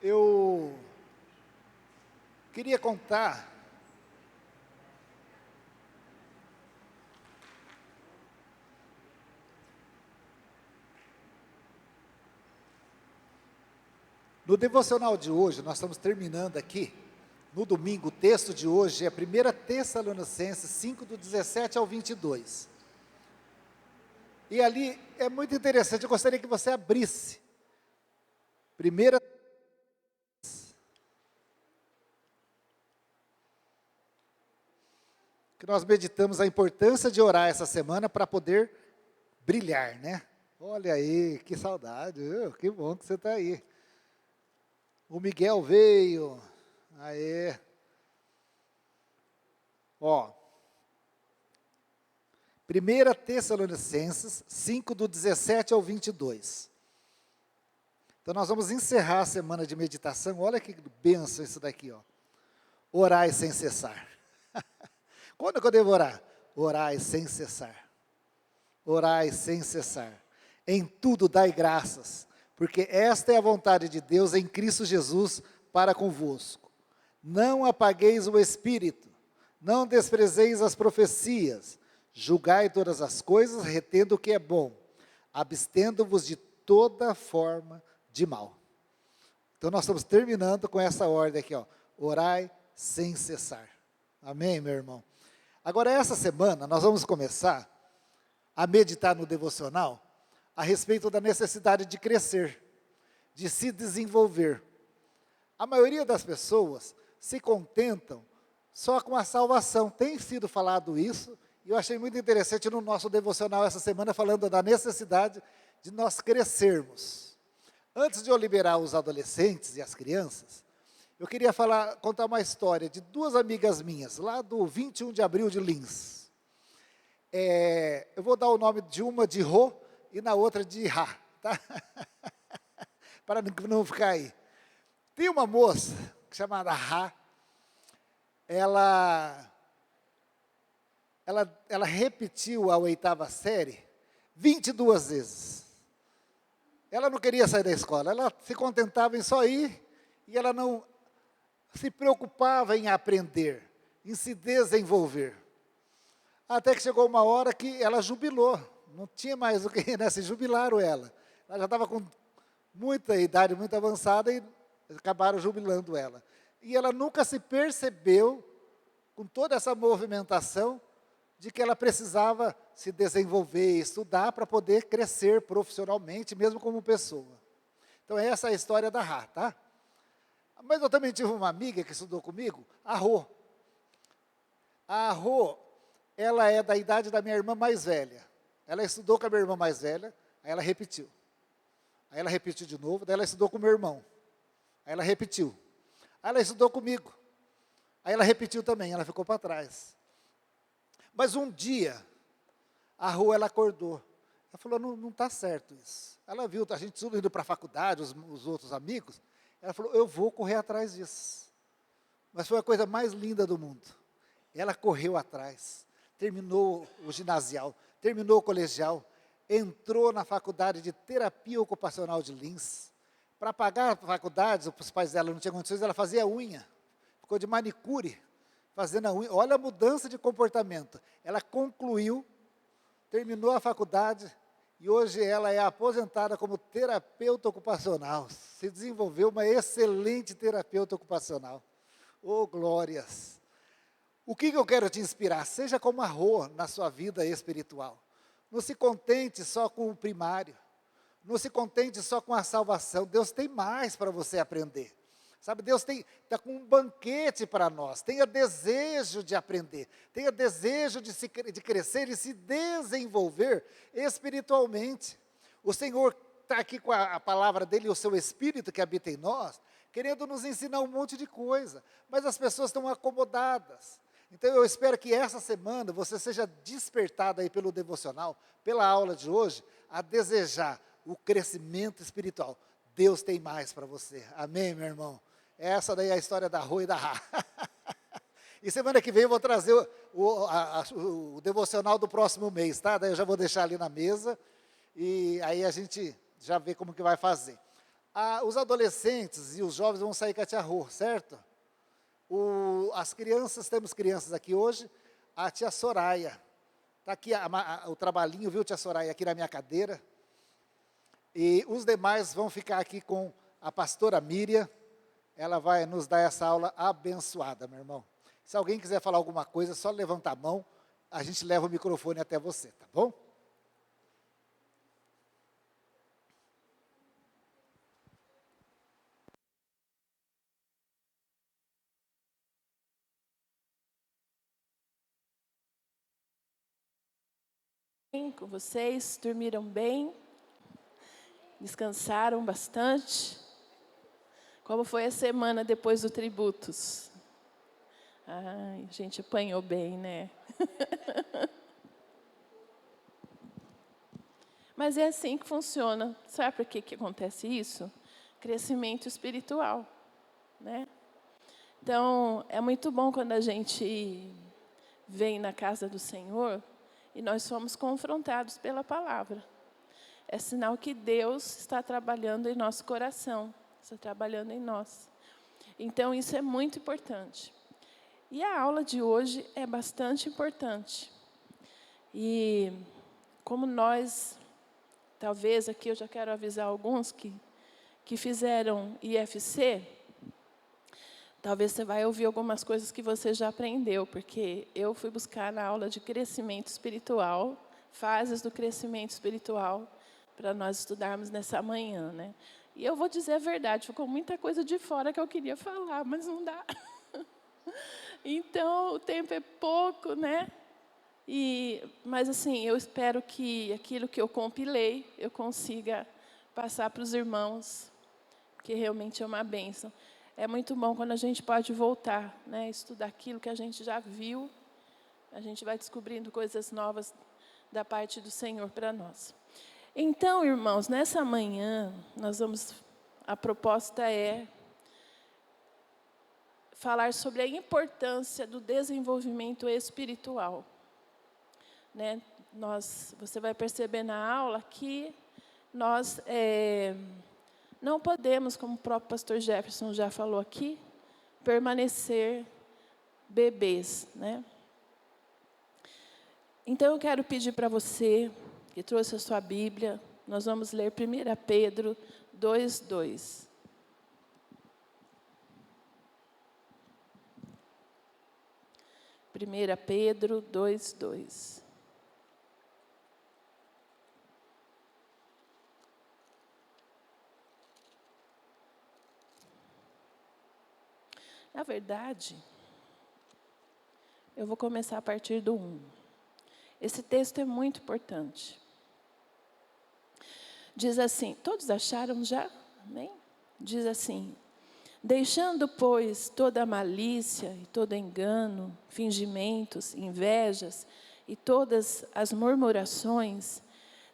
Eu queria contar no devocional de hoje. Nós estamos terminando aqui, no domingo. O texto de hoje é 1 Tessalonicenses 5, do 17 ao 22. E ali é muito interessante, eu gostaria que você abrisse. Primeira, que nós meditamos a importância de orar essa semana para poder brilhar, né? Olha aí, que saudade, que bom que você está aí. O Miguel veio, aê. Ó, 1 Tessalonicenses 5, do 17 ao 22. Então nós vamos encerrar a semana de meditação. Olha que bênção isso daqui, ó. Orai sem cessar. Quando que eu devo orar? Orai sem cessar. Orai sem cessar. Em tudo dai graças, porque esta é a vontade de Deus em Cristo Jesus para convosco. Não apagueis o espírito, não desprezeis as profecias, julgai todas as coisas, retendo o que é bom, abstendo-vos de toda forma de mal. Então nós estamos terminando com essa ordem aqui, ó. Orai sem cessar. Amém, meu irmão? Agora, essa semana, nós vamos começar a meditar no devocional a respeito da necessidade de crescer, de se desenvolver. A maioria das pessoas se contentam só com a salvação. Tem sido falado isso, e eu achei muito interessante no nosso devocional essa semana, falando da necessidade de nós crescermos. Antes de eu liberar os adolescentes e as crianças, eu queria contar uma história de duas amigas minhas, lá do 21 de abril de Lins. Eu vou dar o nome de uma de Rô e na outra de Rá, tá? Para não ficar aí. Tem uma moça chamada Rá, ela repetiu a 8ª série 22 vezes. Ela não queria sair da escola, ela se contentava em só ir, e ela não se preocupava em aprender, em se desenvolver. Até que chegou uma hora que ela jubilou, não tinha mais o que, né, se jubilaram ela. Ela já estava com muita idade, muito avançada, e acabaram jubilando ela. E ela nunca se percebeu, com toda essa movimentação, de que ela precisava se desenvolver, estudar para poder crescer profissionalmente, mesmo como pessoa. Então essa é a história da Rá, tá? Mas eu também tive uma amiga que estudou comigo, a Rô. A Rô, ela é da idade da minha irmã mais velha. Ela estudou com a minha irmã mais velha, aí ela repetiu. Aí ela repetiu de novo, daí ela estudou com o meu irmão. Aí ela repetiu. Aí ela estudou comigo. Aí ela repetiu também, ela ficou para trás. Mas um dia, a Rô, ela acordou. Ela falou, não está certo isso. Ela viu a gente tudo indo para a faculdade, os outros amigos. Ela falou, eu vou correr atrás disso. Mas foi a coisa mais linda do mundo. Ela correu atrás, terminou o ginasial, terminou o colegial, entrou na faculdade de terapia ocupacional de Lins. Para pagar a faculdade, os pais dela não tinham condições, ela fazia unha. Ficou de manicure, fazendo a unha. Olha a mudança de comportamento. Ela concluiu, terminou a faculdade, e hoje ela é aposentada como terapeuta ocupacional. Se desenvolveu uma excelente terapeuta ocupacional. Oh, glórias! O que eu quero te inspirar? Seja como a Rô na sua vida espiritual. Não se contente só com o primário. Não se contente só com a salvação. Deus tem mais para você aprender. Sabe, Deus está com um banquete para nós. Tenha desejo de aprender. Tenha desejo de crescer e se desenvolver espiritualmente. O Senhor está aqui com a palavra dEle, o seu Espírito que habita em nós, querendo nos ensinar um monte de coisa. Mas as pessoas estão acomodadas. Então eu espero que essa semana você seja despertado aí pelo devocional, pela aula de hoje, a desejar o crescimento espiritual. Deus tem mais para você. Amém, meu irmão? Essa daí é a história da Rô e da Rá. E semana que vem eu vou trazer o devocional do próximo mês, tá? Daí eu já vou deixar ali na mesa, e aí a gente já vê como que vai fazer. Os adolescentes e os jovens vão sair com a tia Rô, certo? As crianças, temos crianças aqui hoje, a tia Soraya. Está aqui o trabalhinho, viu, tia Soraya, aqui na minha cadeira. E os demais vão ficar aqui com a pastora Miriam. Ela vai nos dar essa aula abençoada, meu irmão. Se alguém quiser falar alguma coisa, só levanta a mão, a gente leva o microfone até você, tá bom? Com vocês, dormiram bem? Descansaram bastante? Como foi a semana depois do Tributos? Ai, a gente apanhou bem, né? Mas é assim que funciona. Sabe por que acontece isso? Crescimento espiritual, né? Então, é muito bom quando a gente vem na casa do Senhor e nós somos confrontados pela palavra. É sinal que Deus está trabalhando em nosso coração, está trabalhando em nós. Então, isso é muito importante. E a aula de hoje é bastante importante. E como nós, talvez aqui eu já quero avisar alguns que fizeram IFC, talvez você vai ouvir algumas coisas que você já aprendeu, porque eu fui buscar na aula de crescimento espiritual, fases do crescimento espiritual, para nós estudarmos nessa manhã, né? E eu vou dizer a verdade, ficou muita coisa de fora que eu queria falar, mas não dá. Então, o tempo é pouco, né? Mas assim, eu espero que aquilo que eu compilei, eu consiga passar para os irmãos, porque realmente é uma bênção. É muito bom quando a gente pode voltar, né? Estudar aquilo que a gente já viu, a gente vai descobrindo coisas novas da parte do Senhor para nós. Então, irmãos, nessa manhã, a proposta é falar sobre a importância do desenvolvimento espiritual. Né? Você vai perceber na aula que nós não podemos, como o próprio pastor Jefferson já falou aqui, permanecer bebês. Né? Então, eu quero pedir para você, que trouxe a sua Bíblia, nós vamos ler 1 Pedro 2:2. 1 Pedro 2:2. Na verdade, eu vou começar a partir do 1. Esse texto é muito importante. Diz assim, todos acharam já? Amém? Diz assim: deixando, pois, toda a malícia e todo engano, fingimentos, invejas e todas as murmurações,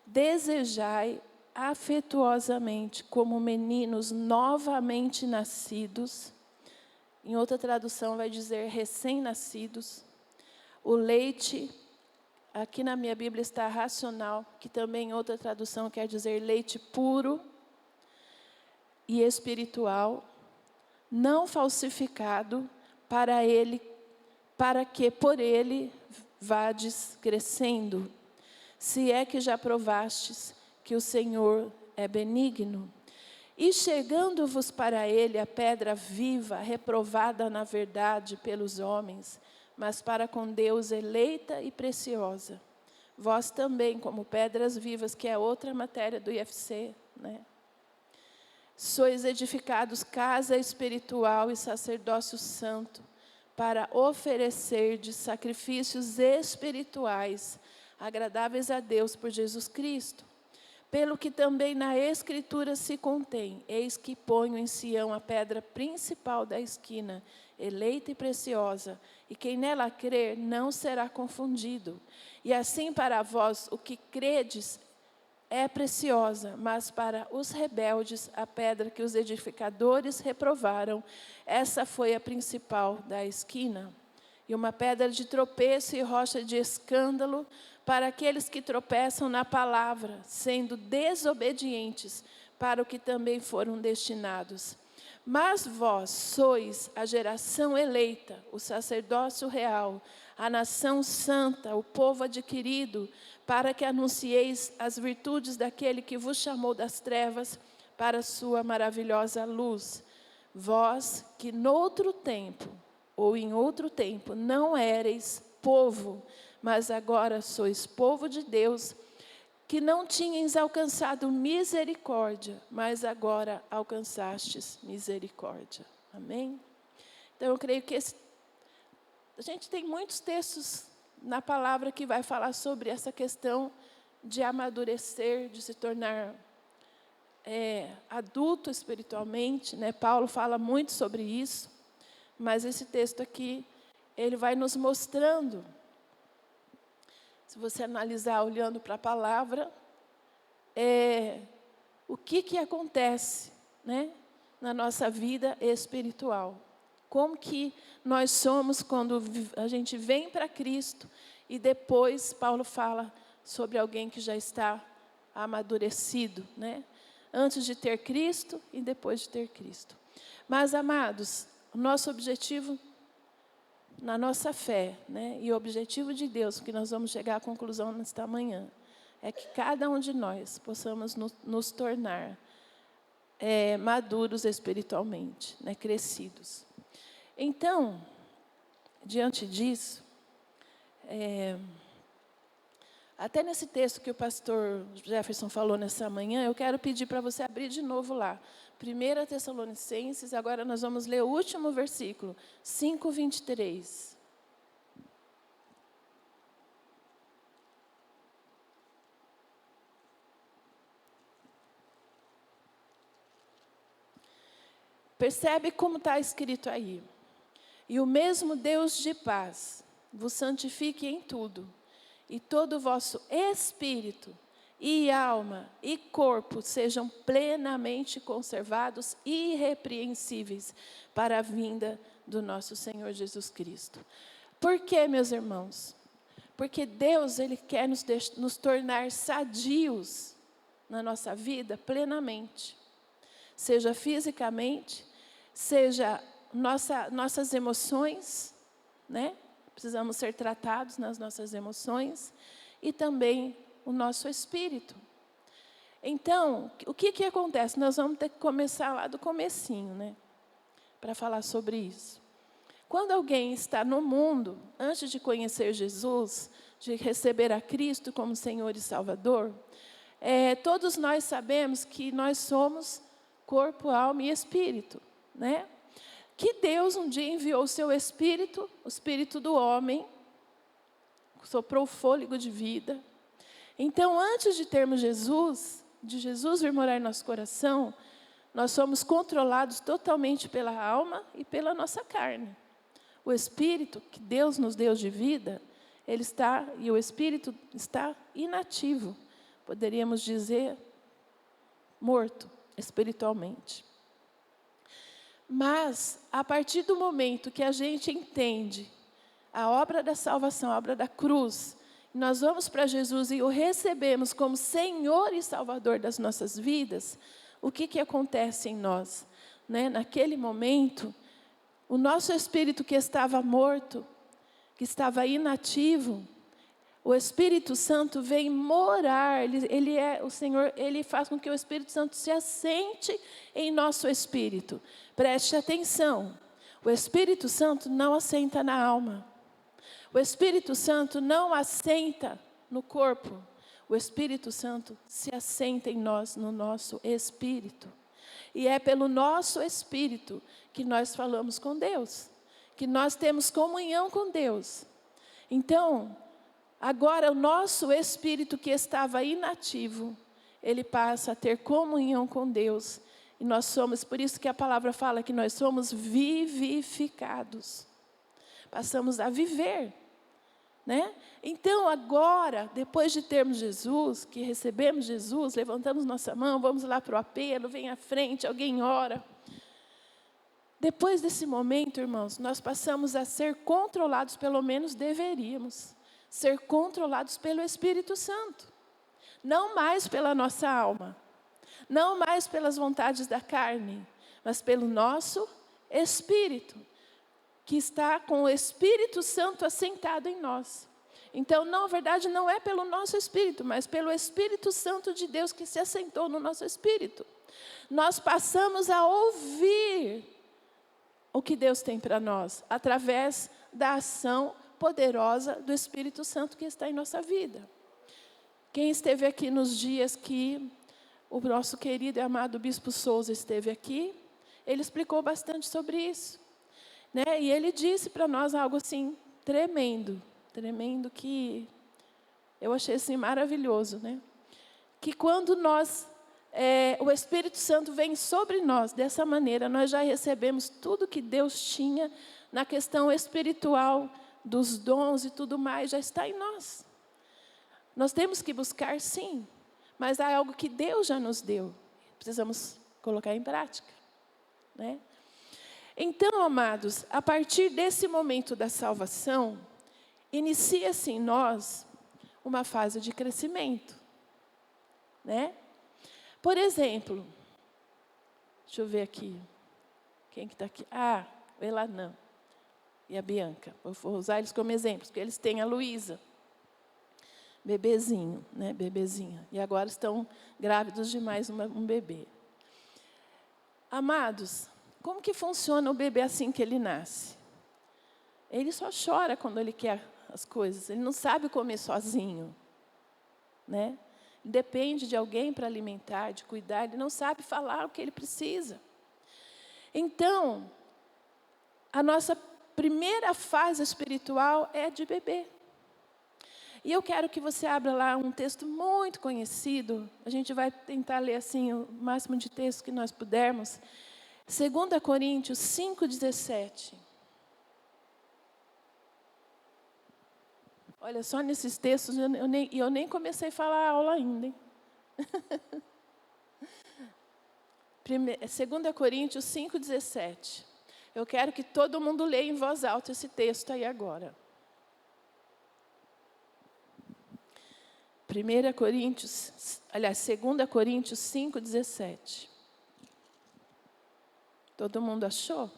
desejai afetuosamente como meninos novamente nascidos. Em outra tradução vai dizer recém-nascidos. O leite, aqui na minha Bíblia está racional, que também em outra tradução quer dizer leite puro e espiritual, não falsificado, para que por ele vades crescendo, se é que já provastes que o Senhor é benigno. E chegando-vos para ele a pedra viva, reprovada na verdade pelos homens, mas para com Deus eleita e preciosa. Vós também, como pedras vivas, que é outra matéria do IFC, né? Sois edificados casa espiritual e sacerdócio santo, para oferecer de sacrifícios espirituais, agradáveis a Deus por Jesus Cristo. Pelo que também na Escritura se contém, eis que ponho em Sião a pedra principal da esquina, eleita e preciosa, e quem nela crer não será confundido. E assim para vós o que credes é preciosa, mas para os rebeldes a pedra que os edificadores reprovaram, essa foi a principal da esquina. E uma pedra de tropeço e rocha de escândalo para aqueles que tropeçam na palavra, sendo desobedientes, para o que também foram destinados. Mas vós sois a geração eleita, o sacerdócio real, a nação santa, o povo adquirido, para que anuncieis as virtudes daquele que vos chamou das trevas para a sua maravilhosa luz. Vós que noutro tempo, ou em outro tempo, não éreis povo, mas agora sois povo de Deus, que não tinhas alcançado misericórdia, mas agora alcançastes misericórdia. Amém? Então, eu creio que a gente tem muitos textos na palavra que vai falar sobre essa questão de amadurecer, de se tornar adulto espiritualmente, né? Paulo fala muito sobre isso, mas esse texto aqui, ele vai nos mostrando. Se você analisar olhando para a palavra, o que acontece, né, na nossa vida espiritual. Como que nós somos quando a gente vem para Cristo e depois Paulo fala sobre alguém que já está amadurecido, né? Antes de ter Cristo e depois de ter Cristo. Mas, amados, o nosso objetivo na nossa fé, né, e o objetivo de Deus, que nós vamos chegar à conclusão nesta manhã, é que cada um de nós possamos nos tornar maduros espiritualmente, né, crescidos. Então, diante disso, até nesse texto que o pastor Jefferson falou nessa manhã, eu quero pedir para você abrir de novo lá. 1 Tessalonicenses, agora nós vamos ler o último versículo, 5:23. Percebe como está escrito aí? E o mesmo Deus de paz vos santifique em tudo, e todo o vosso espírito, e alma, e corpo sejam plenamente conservados e irrepreensíveis para a vinda do nosso Senhor Jesus Cristo. Por quê, meus irmãos? Porque Deus, Ele quer nos tornar sadios na nossa vida plenamente. Seja fisicamente, seja nossas emoções, né? Precisamos ser tratados nas nossas emoções e também o nosso espírito. Então, o que acontece? Nós vamos ter que começar lá do comecinho, né? Para falar sobre isso. Quando alguém está no mundo, antes de conhecer Jesus, de receber a Cristo como Senhor e Salvador, todos nós sabemos que nós somos corpo, alma e espírito, né? Que Deus um dia enviou o seu espírito, o espírito do homem, soprou o fôlego de vida. Então, antes de termos Jesus, de Jesus vir morar em nosso coração, nós somos controlados totalmente pela alma e pela nossa carne. O espírito que Deus nos deu de vida, e o espírito está inativo, poderíamos dizer, morto espiritualmente. Mas, a partir do momento que a gente entende a obra da salvação, a obra da cruz, nós vamos para Jesus e o recebemos como Senhor e Salvador das nossas vidas, o que acontece em nós? Né? Naquele momento, o nosso espírito que estava morto, que estava inativo, o Espírito Santo vem morar, o Senhor, Ele faz com que o Espírito Santo se assente em nosso espírito. Preste atenção, o Espírito Santo não assenta na alma. O Espírito Santo não assenta no corpo. O Espírito Santo se assenta em nós, no nosso espírito. E é pelo nosso espírito que nós falamos com Deus, que nós temos comunhão com Deus. Então, agora o nosso espírito que estava inativo, ele passa a ter comunhão com Deus. E nós somos, por isso que a palavra fala que nós somos vivificados. Passamos a viver, né? Então agora, depois de termos Jesus, que recebemos Jesus, levantamos nossa mão, vamos lá para o apelo, vem à frente, alguém ora. Depois desse momento, irmãos, nós passamos a ser controlados, pelo menos deveríamos, ser controlados pelo Espírito Santo. Não mais pela nossa alma, Não mais pelas vontades da carne, mas pelo nosso espírito, que está com o Espírito Santo assentado em nós. Então, na verdade, não é pelo nosso espírito, mas pelo Espírito Santo de Deus que se assentou no nosso espírito. Nós passamos a ouvir o que Deus tem para nós, através da ação poderosa do Espírito Santo que está em nossa vida. Quem esteve aqui nos dias que o nosso querido e amado Bispo Souza esteve aqui, ele explicou bastante sobre isso, né? E ele disse para nós algo assim, tremendo, que eu achei assim maravilhoso, né? Que quando o Espírito Santo vem sobre nós dessa maneira, nós já recebemos tudo que Deus tinha na questão espiritual, dos dons e tudo mais, já está em nós. Nós temos que buscar, sim, mas há algo que Deus já nos deu. Precisamos colocar em prática, né? Então, amados, a partir desse momento da salvação, inicia-se em nós uma fase de crescimento, né? Por exemplo, deixa eu ver aqui, quem que está aqui? O Elanã e a Bianca. Vou usar eles como exemplos, porque eles têm a Luísa, bebezinho, né? Bebezinha. E agora estão grávidos de mais um bebê. Amados, como que funciona o bebê assim que ele nasce? Ele só chora quando ele quer as coisas. Ele não sabe comer sozinho, né? Depende de alguém para alimentar, de cuidar. Ele não sabe falar o que ele precisa. Então, a nossa primeira fase espiritual é de bebê. E eu quero que você abra lá um texto muito conhecido. A gente vai tentar ler assim o máximo de texto que nós pudermos. 2 Coríntios 5,17. Olha, só nesses textos, eu nem comecei a falar a aula ainda, hein? 2 Coríntios 5,17. Eu quero que todo mundo leia em voz alta esse texto aí agora. 2 Coríntios 5,17. Todo mundo achou? O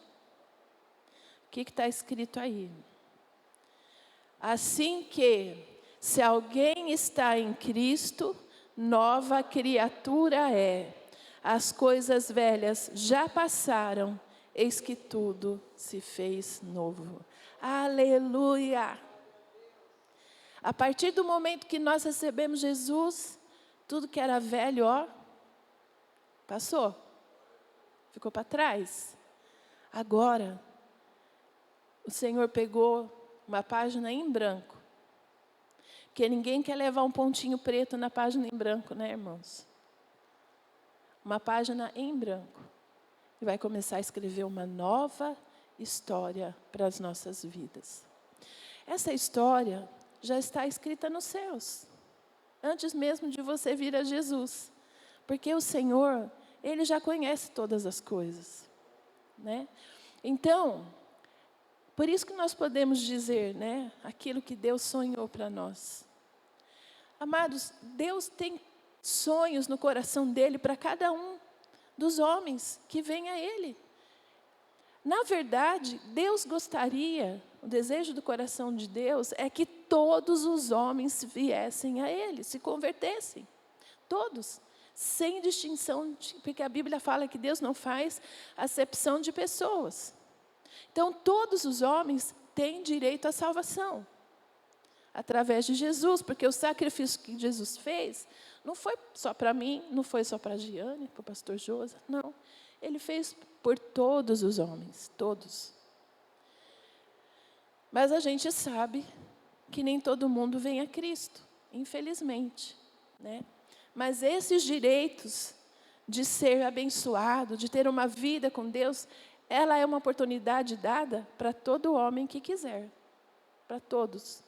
que está escrito aí? Assim que, se alguém está em Cristo, nova criatura é. As coisas velhas já passaram, eis que tudo se fez novo. Aleluia! A partir do momento que nós recebemos Jesus, tudo que era velho, passou. Ficou para trás. Agora, o Senhor pegou uma página em branco. Porque ninguém quer levar um pontinho preto na página em branco, né, irmãos? Uma página em branco. E vai começar a escrever uma nova história para as nossas vidas. Essa história já está escrita nos céus. Antes mesmo de você vir a Jesus. Porque o Senhor, Ele já conhece todas as coisas, né? Então, por isso que nós podemos dizer, né, aquilo que Deus sonhou para nós. Amados, Deus tem sonhos no coração dEle para cada um dos homens que vem a Ele. Na verdade, Deus gostaria, o desejo do coração de Deus é que todos os homens viessem a Ele, se convertessem. Todos. Sem distinção, porque a Bíblia fala que Deus não faz acepção de pessoas. Então, todos os homens têm direito à salvação, através de Jesus, porque o sacrifício que Jesus fez, não foi só para mim, não foi só para a Giane, para o pastor Josa, não. Ele fez por todos os homens, todos. Mas a gente sabe que nem todo mundo vem a Cristo, infelizmente, né? Mas esses direitos de ser abençoado, de ter uma vida com Deus, ela é uma oportunidade dada para todo homem que quiser. Para todos.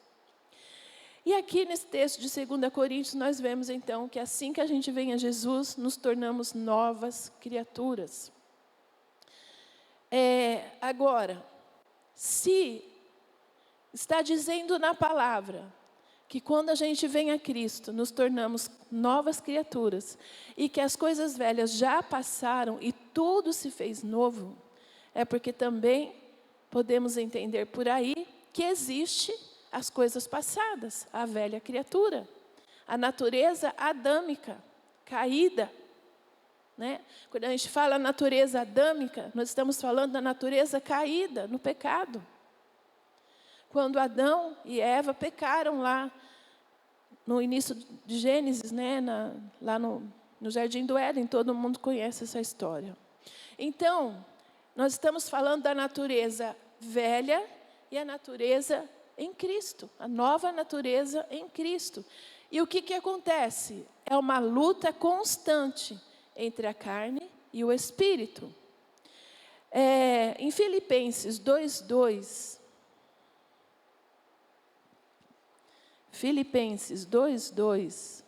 E aqui nesse texto de 2 Coríntios, nós vemos então que assim que a gente vem a Jesus, nos tornamos novas criaturas. Agora, se está dizendo na palavra que quando a gente vem a Cristo, nos tornamos novas criaturas, e que as coisas velhas já passaram e tudo se fez novo, é porque também podemos entender por aí que existe as coisas passadas, a velha criatura, a natureza adâmica, caída, né? Quando a gente fala natureza adâmica, nós estamos falando da natureza caída no pecado. Quando Adão e Eva pecaram lá no início de Gênesis, né? Lá no Jardim do Éden, todo mundo conhece essa história. Então, nós estamos falando da natureza velha e a natureza em Cristo, a nova natureza em Cristo. E o que acontece? É uma luta constante entre a carne e o espírito. Em Filipenses 2:2, Filipenses 2:2.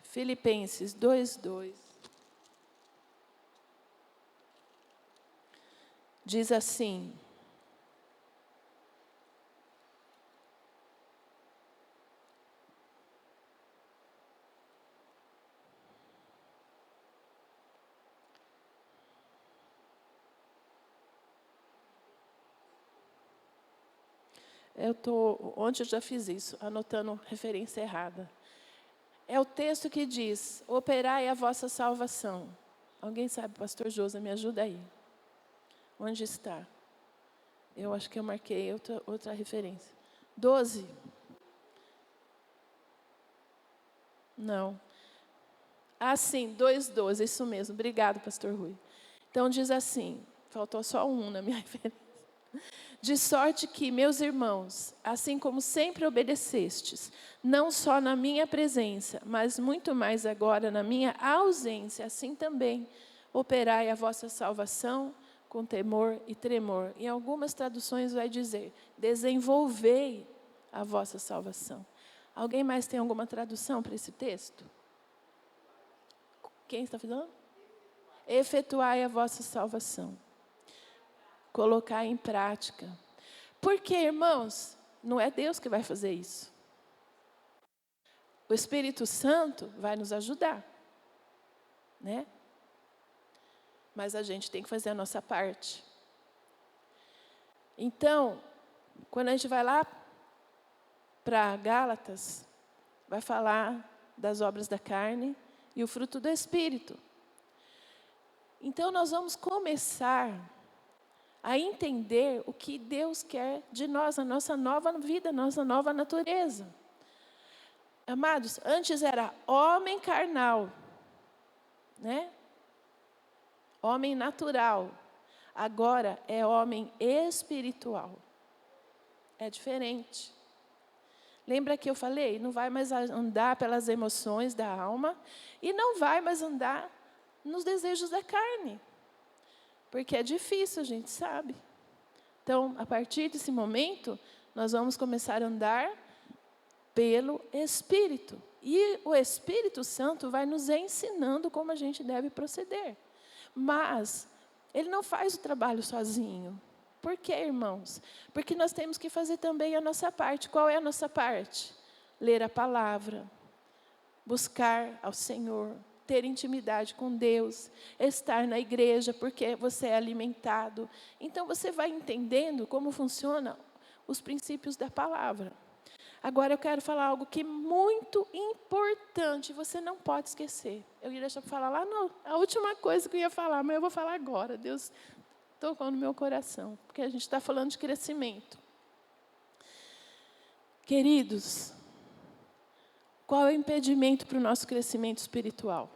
Filipenses 2:2. Diz assim: ontem eu já fiz isso, anotando referência errada. É o texto que diz: operai a vossa salvação. Alguém sabe, pastor Josa, me ajuda aí. Onde está? Eu acho que eu marquei outra referência. 12. Não. Ah, sim, 2:12, isso mesmo. Obrigado, pastor Rui. Então diz assim, faltou só um na minha referência. De sorte que, meus irmãos, assim como sempre obedecestes, não só na minha presença, mas muito mais agora na minha ausência, assim também operai a vossa salvação com temor e tremor. Em algumas traduções vai dizer, desenvolvei a vossa salvação. Alguém mais tem alguma tradução para esse texto? Quem está falando? Efetuai a vossa salvação. Colocar em prática. Porque, irmãos, não é Deus que vai fazer isso. O Espírito Santo vai nos ajudar, né? Mas a gente tem que fazer a nossa parte. Então, quando a gente vai lá para Gálatas, vai falar das obras da carne e o fruto do Espírito. Então, nós vamos começar a entender o que Deus quer de nós, a nossa nova vida, a nossa nova natureza. Amados, antes era homem carnal, né? Homem natural. Agora é homem espiritual. É diferente. Lembra que eu falei? Não vai mais andar pelas emoções da alma e não vai mais andar nos desejos da carne. Porque é difícil, a gente sabe. Então, a partir desse momento, nós vamos começar a andar pelo Espírito. E o Espírito Santo vai nos ensinando como a gente deve proceder. Mas ele não faz o trabalho sozinho. Por quê, irmãos? Porque nós temos que fazer também a nossa parte. Qual é a nossa parte? Ler a palavra, buscar ao Senhor, ter intimidade com Deus, estar na igreja, porque você é alimentado. Então, você vai entendendo como funcionam os princípios da palavra. Agora, eu quero falar algo que é muito importante, você não pode esquecer. Eu ia deixar para falar lá, não, a última coisa que eu ia falar, mas eu vou falar agora. Deus tocou no meu coração, porque a gente está falando de crescimento. Queridos, qual é o impedimento para o nosso crescimento espiritual?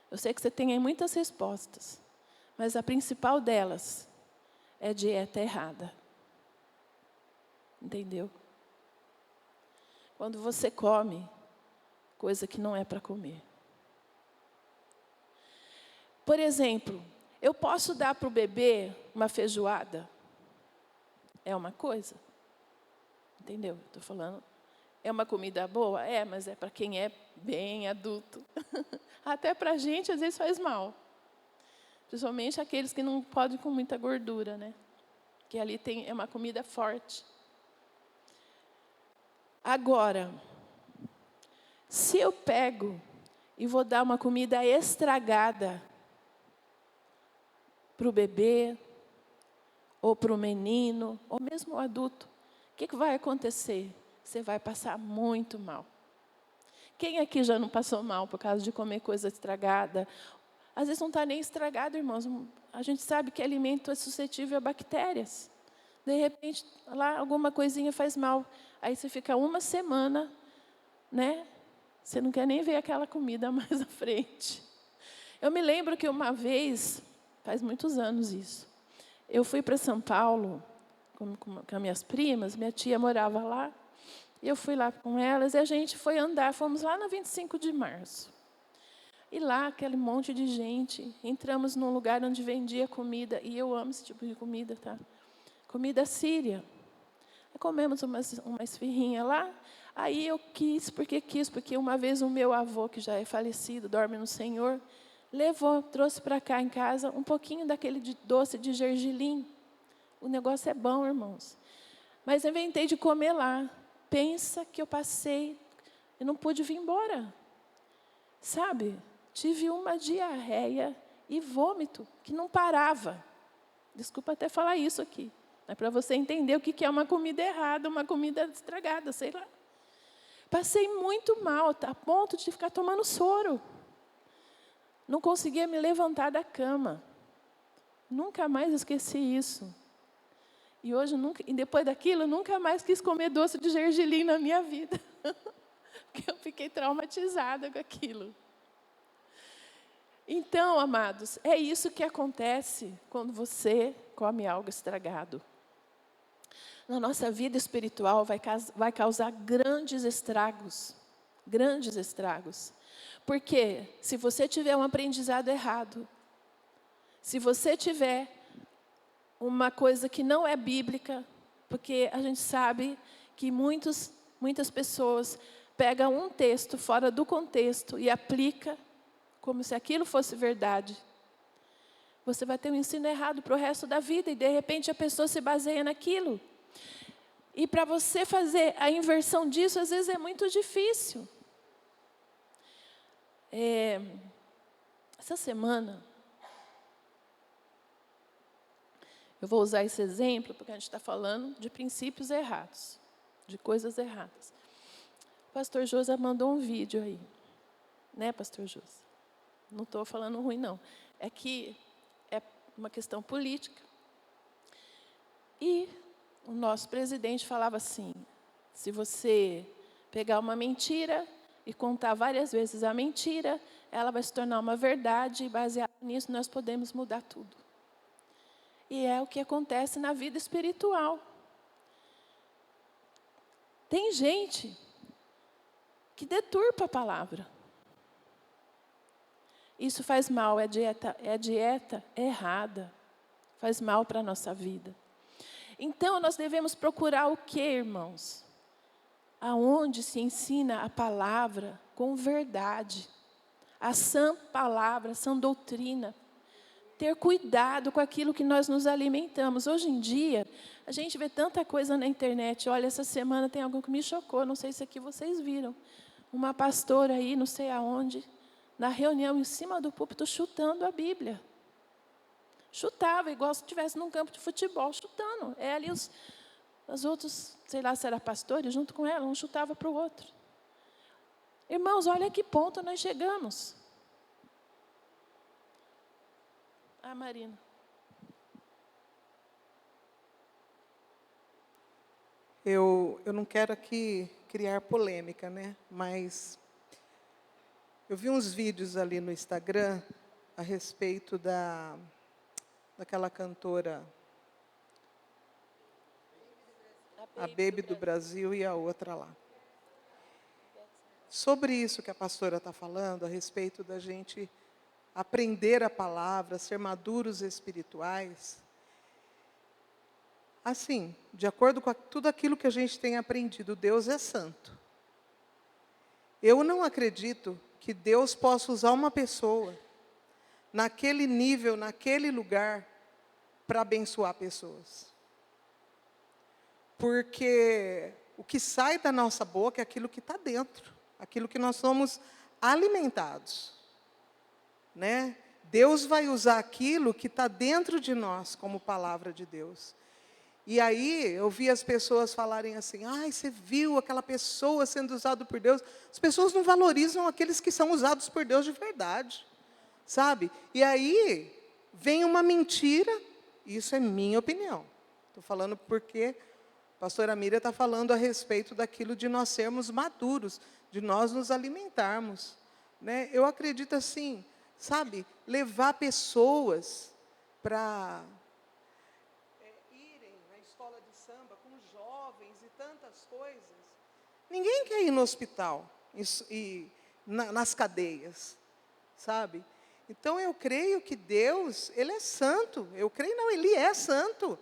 Eu sei que você tem aí muitas respostas, mas a principal delas é dieta errada. Entendeu? Quando você come coisa que não é para comer. Por exemplo, eu posso dar para o bebê uma feijoada? É uma coisa. Entendeu? Estou falando. É uma comida boa? É, mas é para quem é bem adulto. Até para a gente, às vezes, faz mal. Principalmente aqueles que não podem com muita gordura, né? Que ali é uma comida forte. Agora, se eu pego e vou dar uma comida estragada para o bebê, ou para o menino, ou mesmo o adulto, o que vai acontecer? Você vai passar muito mal. Quem aqui já não passou mal por causa de comer coisa estragada? Às vezes não está nem estragado, irmãos. A gente sabe que alimento é suscetível a bactérias. De repente, lá alguma coisinha faz mal. Aí você fica uma semana, né? Você não quer nem ver aquela comida mais à frente. Eu me lembro que uma vez, faz muitos anos isso, eu fui para São Paulo com as minhas primas, minha tia morava lá, e eu fui lá com elas, e a gente foi andar, fomos lá na 25 de março. E lá, aquele monte de gente, entramos num lugar onde vendia comida, e eu amo esse tipo de comida, tá? Comida síria. Comemos uma esfirrinha lá, aí eu quis, porque uma vez o meu avô, que já é falecido, dorme no Senhor, trouxe para cá em casa um pouquinho daquele doce de gergelim. O negócio é bom, irmãos. Mas eu inventei de comer lá. Pensa que eu não pude vir embora. Sabe? Tive uma diarreia e vômito que não parava. Desculpa até falar isso aqui. É para você entender o que é uma comida errada, uma comida estragada, sei lá. Passei muito mal, a ponto de ficar tomando soro. Não conseguia me levantar da cama. Nunca mais esqueci isso. E depois daquilo, nunca mais quis comer doce de gergelim na minha vida. Porque eu fiquei traumatizada com aquilo. Então, amados, é isso que acontece quando você come algo estragado. Na nossa vida espiritual vai causar grandes estragos. Grandes estragos. Porque se você tiver um aprendizado errado, se você tiver uma coisa que não é bíblica, porque a gente sabe que muitas pessoas pegam um texto fora do contexto e aplicam como se aquilo fosse verdade. Você vai ter um ensino errado para o resto da vida e, de repente, a pessoa se baseia naquilo. E para você fazer a inversão disso, às vezes é muito difícil. Essa semana, eu vou usar esse exemplo, porque a gente está falando de princípios errados, de coisas erradas. O pastor Josa mandou um vídeo aí. Né, pastor Josa? Não estou falando ruim, não. É que é uma questão política. E o nosso presidente falava assim, se você pegar uma mentira e contar várias vezes a mentira, ela vai se tornar uma verdade, e baseado nisso nós podemos mudar tudo. E é o que acontece na vida espiritual. Tem gente que deturpa a palavra. Isso faz mal, é dieta errada. Faz mal para a nossa vida. Então, nós devemos procurar o quê, irmãos? Aonde se ensina a palavra com verdade. A sã palavra, a sã doutrina. Ter cuidado com aquilo que nós nos alimentamos. Hoje em dia, a gente vê tanta coisa na internet. Olha, essa semana tem algo que me chocou, não sei se aqui vocês viram. Uma pastora aí, não sei aonde, na reunião em cima do púlpito, chutando a Bíblia. Chutava, igual se estivesse num campo de futebol, chutando. Ali os outros, sei lá se era pastores, junto com ela, um chutava para o outro. Irmãos, olha a que ponto nós chegamos. Marina. Eu não quero aqui criar polêmica, né? Mas eu vi uns vídeos ali no Instagram a respeito daquela cantora, a Baby do Brasil e a outra lá. Sobre isso que a pastora está falando, a respeito da gente aprender a palavra, ser maduros espirituais. Assim, de acordo com tudo aquilo que a gente tem aprendido, Deus é santo. Eu não acredito que Deus possa usar uma pessoa naquele nível, naquele lugar, para abençoar pessoas. Porque o que sai da nossa boca é aquilo que está dentro, aquilo que nós somos alimentados, né? Deus vai usar aquilo que está dentro de nós como palavra de Deus. E aí eu vi as pessoas falarem assim: ai, você viu aquela pessoa sendo usada por Deus? As pessoas não valorizam aqueles que são usados por Deus de verdade, sabe? E aí vem uma mentira, isso é minha opinião. Estou falando porque a pastora Miriam está falando a respeito daquilo de nós sermos maduros, de nós nos alimentarmos, né? Eu acredito assim, sabe, levar pessoas para irem na escola de samba com jovens e tantas coisas. Ninguém quer ir no hospital e nas cadeias, sabe? Então eu creio que Deus, Ele é santo. Eu creio não, Ele é santo,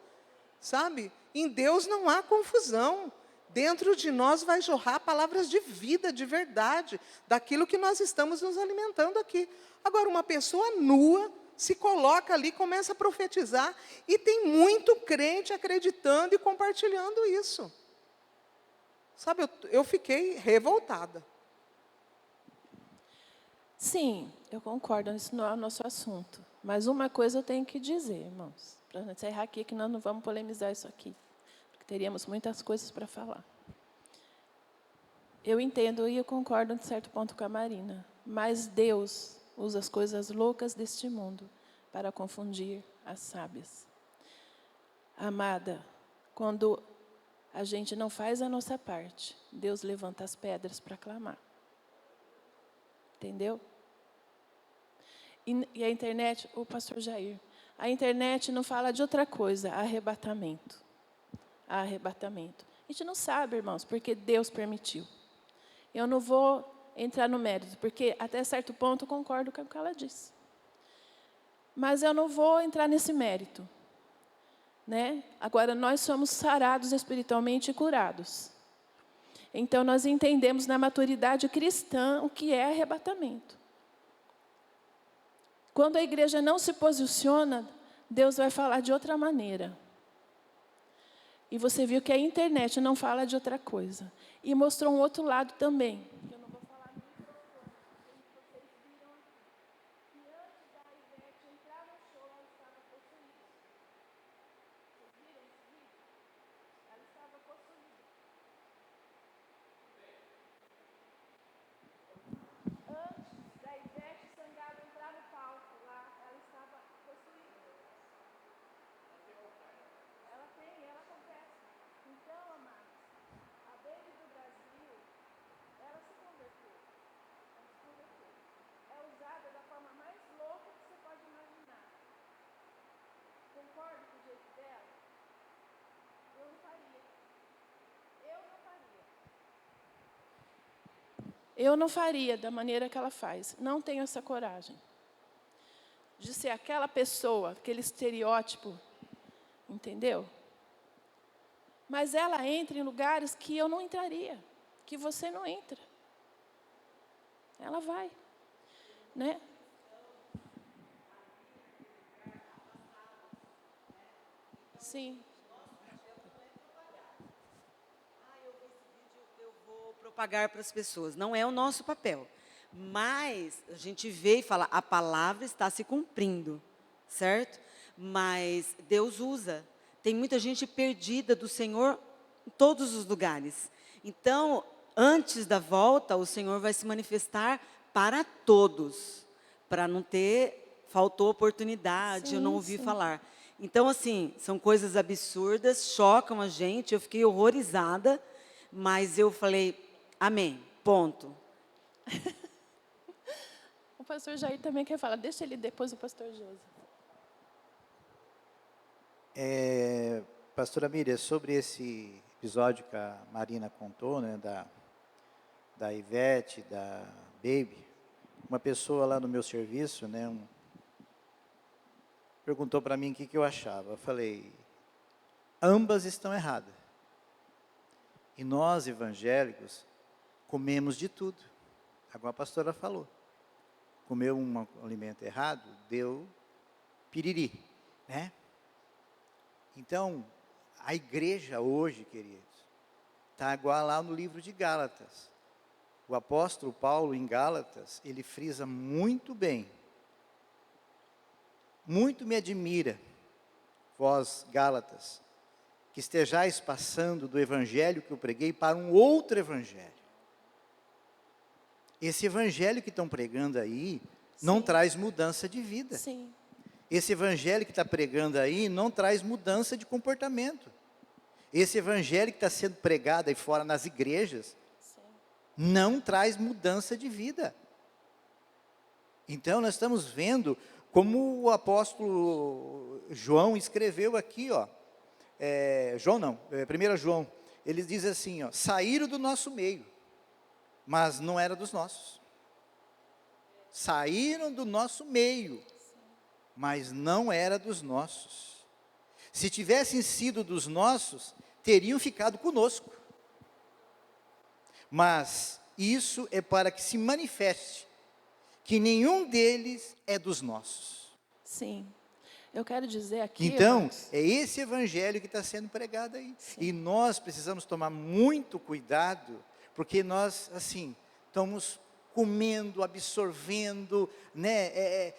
sabe? Em Deus não há confusão. Dentro de nós vai jorrar palavras de vida, de verdade, daquilo que nós estamos nos alimentando aqui. Agora, uma pessoa nua se coloca ali, começa a profetizar, e tem muito crente acreditando e compartilhando isso. Sabe, eu fiquei revoltada. Sim, eu concordo, isso não é o nosso assunto. Mas uma coisa eu tenho que dizer, irmãos, para encerrar aqui, que nós não vamos polemizar isso aqui, porque teríamos muitas coisas para falar. Eu entendo e eu concordo, de certo ponto, com a Marina, mas Deus usa as coisas loucas deste mundo para confundir as sábias. Amada, quando a gente não faz a nossa parte, Deus levanta as pedras para clamar. Entendeu? E a internet, o pastor Jair, a internet não fala de outra coisa, arrebatamento. Arrebatamento. A gente não sabe, irmãos, porque Deus permitiu. Eu não vou entrar no mérito, porque até certo ponto eu concordo com o que ela disse. Mas eu não vou entrar nesse mérito, né? Agora, nós somos sarados espiritualmente e curados. Então, nós entendemos na maturidade cristã o que é arrebatamento. Quando a igreja não se posiciona, Deus vai falar de outra maneira. E você viu que a internet não fala de outra coisa. E mostrou um outro lado também. Eu não vou falar muito, vocês viram que antes da Ivete entrar no show, ela estava possuída. Vocês viram esse vídeo? Ela estava possuída. Antes da Ivete Sangalo entrar no palco lá, ela estava possuída. Ela acontece. Então, amados, a Baby do Brasil, ela se converteu. É usada da forma mais louca que você pode imaginar. Concordo com o jeito dela? Eu não faria. Eu não faria da maneira que ela faz. Não tenho essa coragem. De ser aquela pessoa, aquele estereótipo, entendeu? Mas ela entra em lugares que eu não entraria, que você não entra. Ela vai, né? Sim. Eu vou propagar para as pessoas. Não é o nosso papel. Mas a gente vê e fala, a palavra está se cumprindo, certo? Mas Deus usa. Tem muita gente perdida do Senhor em todos os lugares. Então, antes da volta, o Senhor vai se manifestar para todos. Para não ter, faltou oportunidade, Sim, eu não ouvi sim. falar. Então, assim, são coisas absurdas, chocam a gente, eu fiquei horrorizada, mas eu falei, amém, ponto. O pastor Jair também quer falar. Deixa ele depois, o pastor José. Pastora Miriam, sobre esse episódio que a Marina contou, né, da Ivete, da Baby, uma pessoa lá no meu serviço, né, perguntou para mim o que eu achava. Eu falei, ambas estão erradas. E nós, evangélicos, comemos de tudo. Agora a pastora falou. comeu um alimento errado, deu piriri, né? Então, a igreja hoje, queridos, está igual lá no livro de Gálatas. O apóstolo Paulo, em Gálatas, ele frisa muito bem. Muito me admira, vós, Gálatas, que estejais passando do evangelho que eu preguei para um outro evangelho. Esse evangelho que estão pregando aí não Sim. traz mudança de vida. Sim, Esse evangelho que está pregando aí não traz mudança de comportamento. Esse evangelho que está sendo pregado aí fora nas igrejas sim. não traz mudança de vida. Então nós estamos vendo como o apóstolo João escreveu aqui, ó. João não, 1 João, ele diz assim, ó, saíram do nosso meio, mas não era dos nossos. Saíram do nosso meio, mas não era dos nossos. Se tivessem sido dos nossos, teriam ficado conosco. Mas isso é para que se manifeste que nenhum deles é dos nossos. Sim. Eu quero dizer aqui, Então, irmãos, é esse evangelho que está sendo pregado aí. Sim. E nós precisamos tomar muito cuidado, porque nós, assim, estamos comendo, absorvendo, né?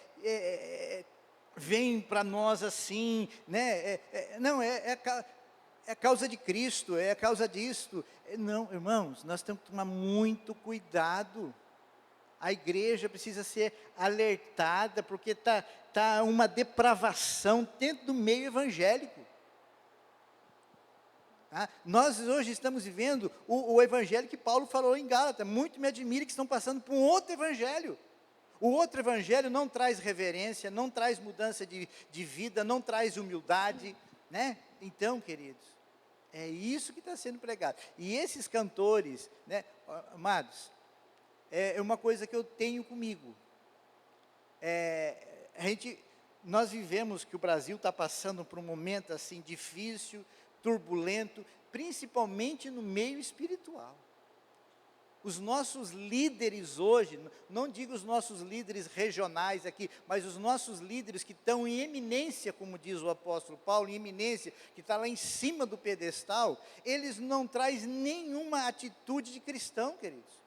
Vem para nós assim, né? Não, é a causa de Cristo, é a causa disto. Não, irmãos, nós temos que tomar muito cuidado. A igreja precisa ser alertada, porque está uma depravação dentro do meio evangélico. Tá? Nós hoje estamos vivendo o evangelho que Paulo falou em Gálatas. Muito me admira que estão passando por um outro evangelho. O outro evangelho não traz reverência, não traz mudança de vida, não traz humildade, né? Então, queridos, é isso que está sendo pregado. E esses cantores, né, amados, é uma coisa que eu tenho comigo. Nós vivemos que o Brasil está passando por um momento assim difícil, turbulento, principalmente no meio espiritual. Os nossos líderes hoje, não digo os nossos líderes regionais aqui, mas os nossos líderes que estão em eminência, como diz o apóstolo Paulo, em eminência, que está lá em cima do pedestal, eles não trazem nenhuma atitude de cristão, queridos.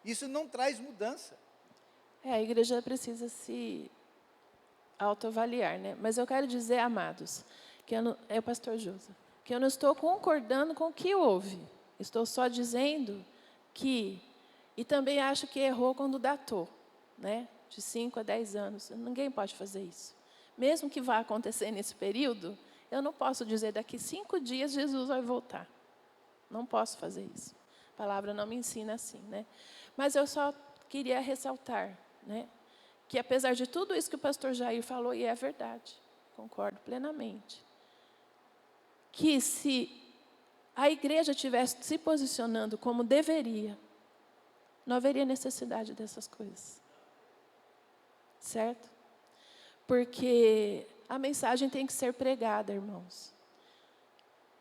Isso não traz mudança. a igreja precisa se autoavaliar, né? Mas eu quero dizer, amados, que é o pastor Josa, que eu não estou concordando com o que houve. Estou só dizendo que, e também acho que errou quando datou, né? De 5 a 10 anos. Ninguém pode fazer isso. Mesmo que vá acontecer nesse período, eu não posso dizer daqui 5 dias Jesus vai voltar. Não posso fazer isso. A palavra não me ensina assim, né? Mas eu só queria ressaltar, né, que apesar de tudo isso que o pastor Jair falou, e é verdade, concordo plenamente, que se a igreja estivesse se posicionando como deveria, não haveria necessidade dessas coisas. Certo? Porque a mensagem tem que ser pregada, irmãos.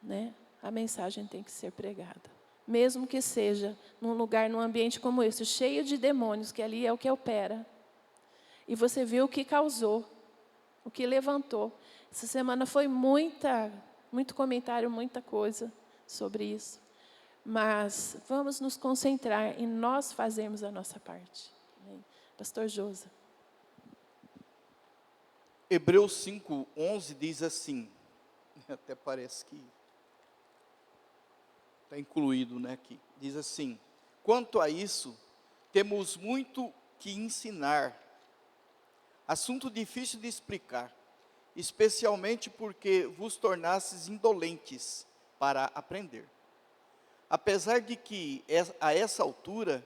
Né? A mensagem tem que ser pregada. Mesmo que seja num lugar, num ambiente como esse, cheio de demônios, que ali é o que opera. E você viu o que causou, o que levantou. Essa semana foi muito comentário, muita coisa sobre isso. Mas vamos nos concentrar em nós fazermos a nossa parte. Pastor Josa. Hebreus 5:11 diz assim, até parece que está incluído, né, aqui. Diz assim: quanto a isso, temos muito que ensinar. Assunto difícil de explicar, especialmente porque vos tornastes indolentes para aprender. Apesar de que, a essa altura,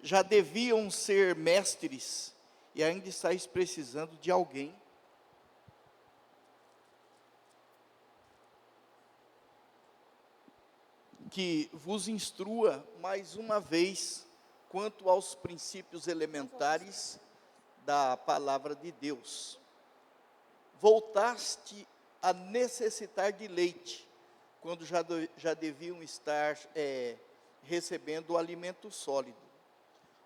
já deviam ser mestres, e ainda estáis precisando de alguém que vos instrua mais uma vez quanto aos princípios elementares da palavra de Deus. Voltaste a necessitar de leite, quando já deviam estar recebendo o alimento sólido.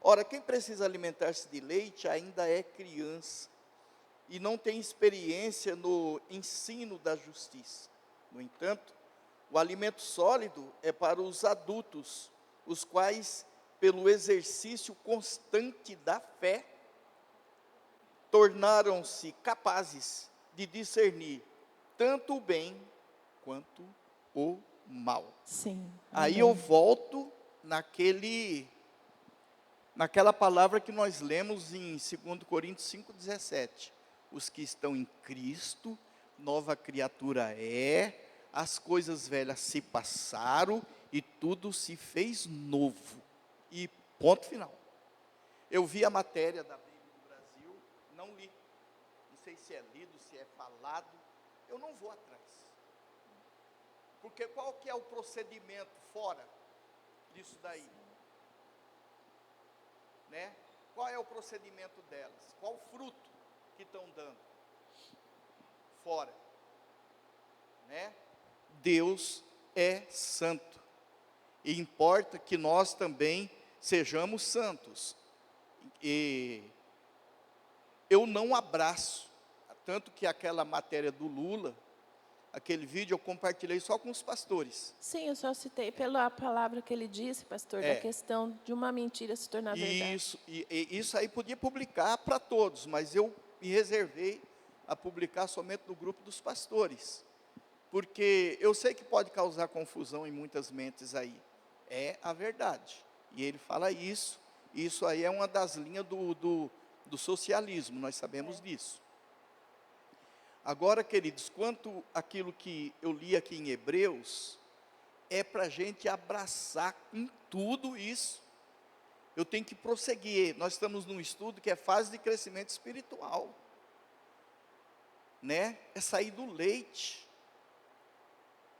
Ora, quem precisa alimentar-se de leite ainda é criança e não tem experiência no ensino da justiça. No entanto, o alimento sólido é para os adultos, os quais, pelo exercício constante da fé, tornaram-se capazes de discernir tanto o bem quanto o mal. Sim. Aí Amém. eu volto naquela palavra que nós lemos em 2 Coríntios 5,17. Os que estão em Cristo, nova criatura é, as coisas velhas se passaram e tudo se fez novo. E ponto final. Eu vi a matéria da Bíblia do Brasil, não li. Não sei se é lido, se é falado. Eu não vou atrás. Porque qual que é o procedimento fora disso daí? Né? Qual é o procedimento delas? Qual o fruto que estão dando? Fora. Né? Deus é santo. E importa que nós também sejamos santos. E eu não abraço, tanto que aquela matéria do Lula, aquele vídeo eu compartilhei só com os pastores. Sim, eu só citei pela palavra que ele disse, pastor, É. da questão de uma mentira se tornar verdade. Isso aí podia publicar para todos, mas eu me reservei a publicar somente no grupo dos pastores. Porque eu sei que pode causar confusão em muitas mentes aí. É a verdade. E ele fala isso. Isso aí é uma das linhas do socialismo, nós sabemos disso. Agora, queridos, quanto àquilo que eu li aqui em Hebreus, é para a gente abraçar com tudo isso. Eu tenho que prosseguir. Nós estamos num estudo que é fase de crescimento espiritual. Né? É sair do leite.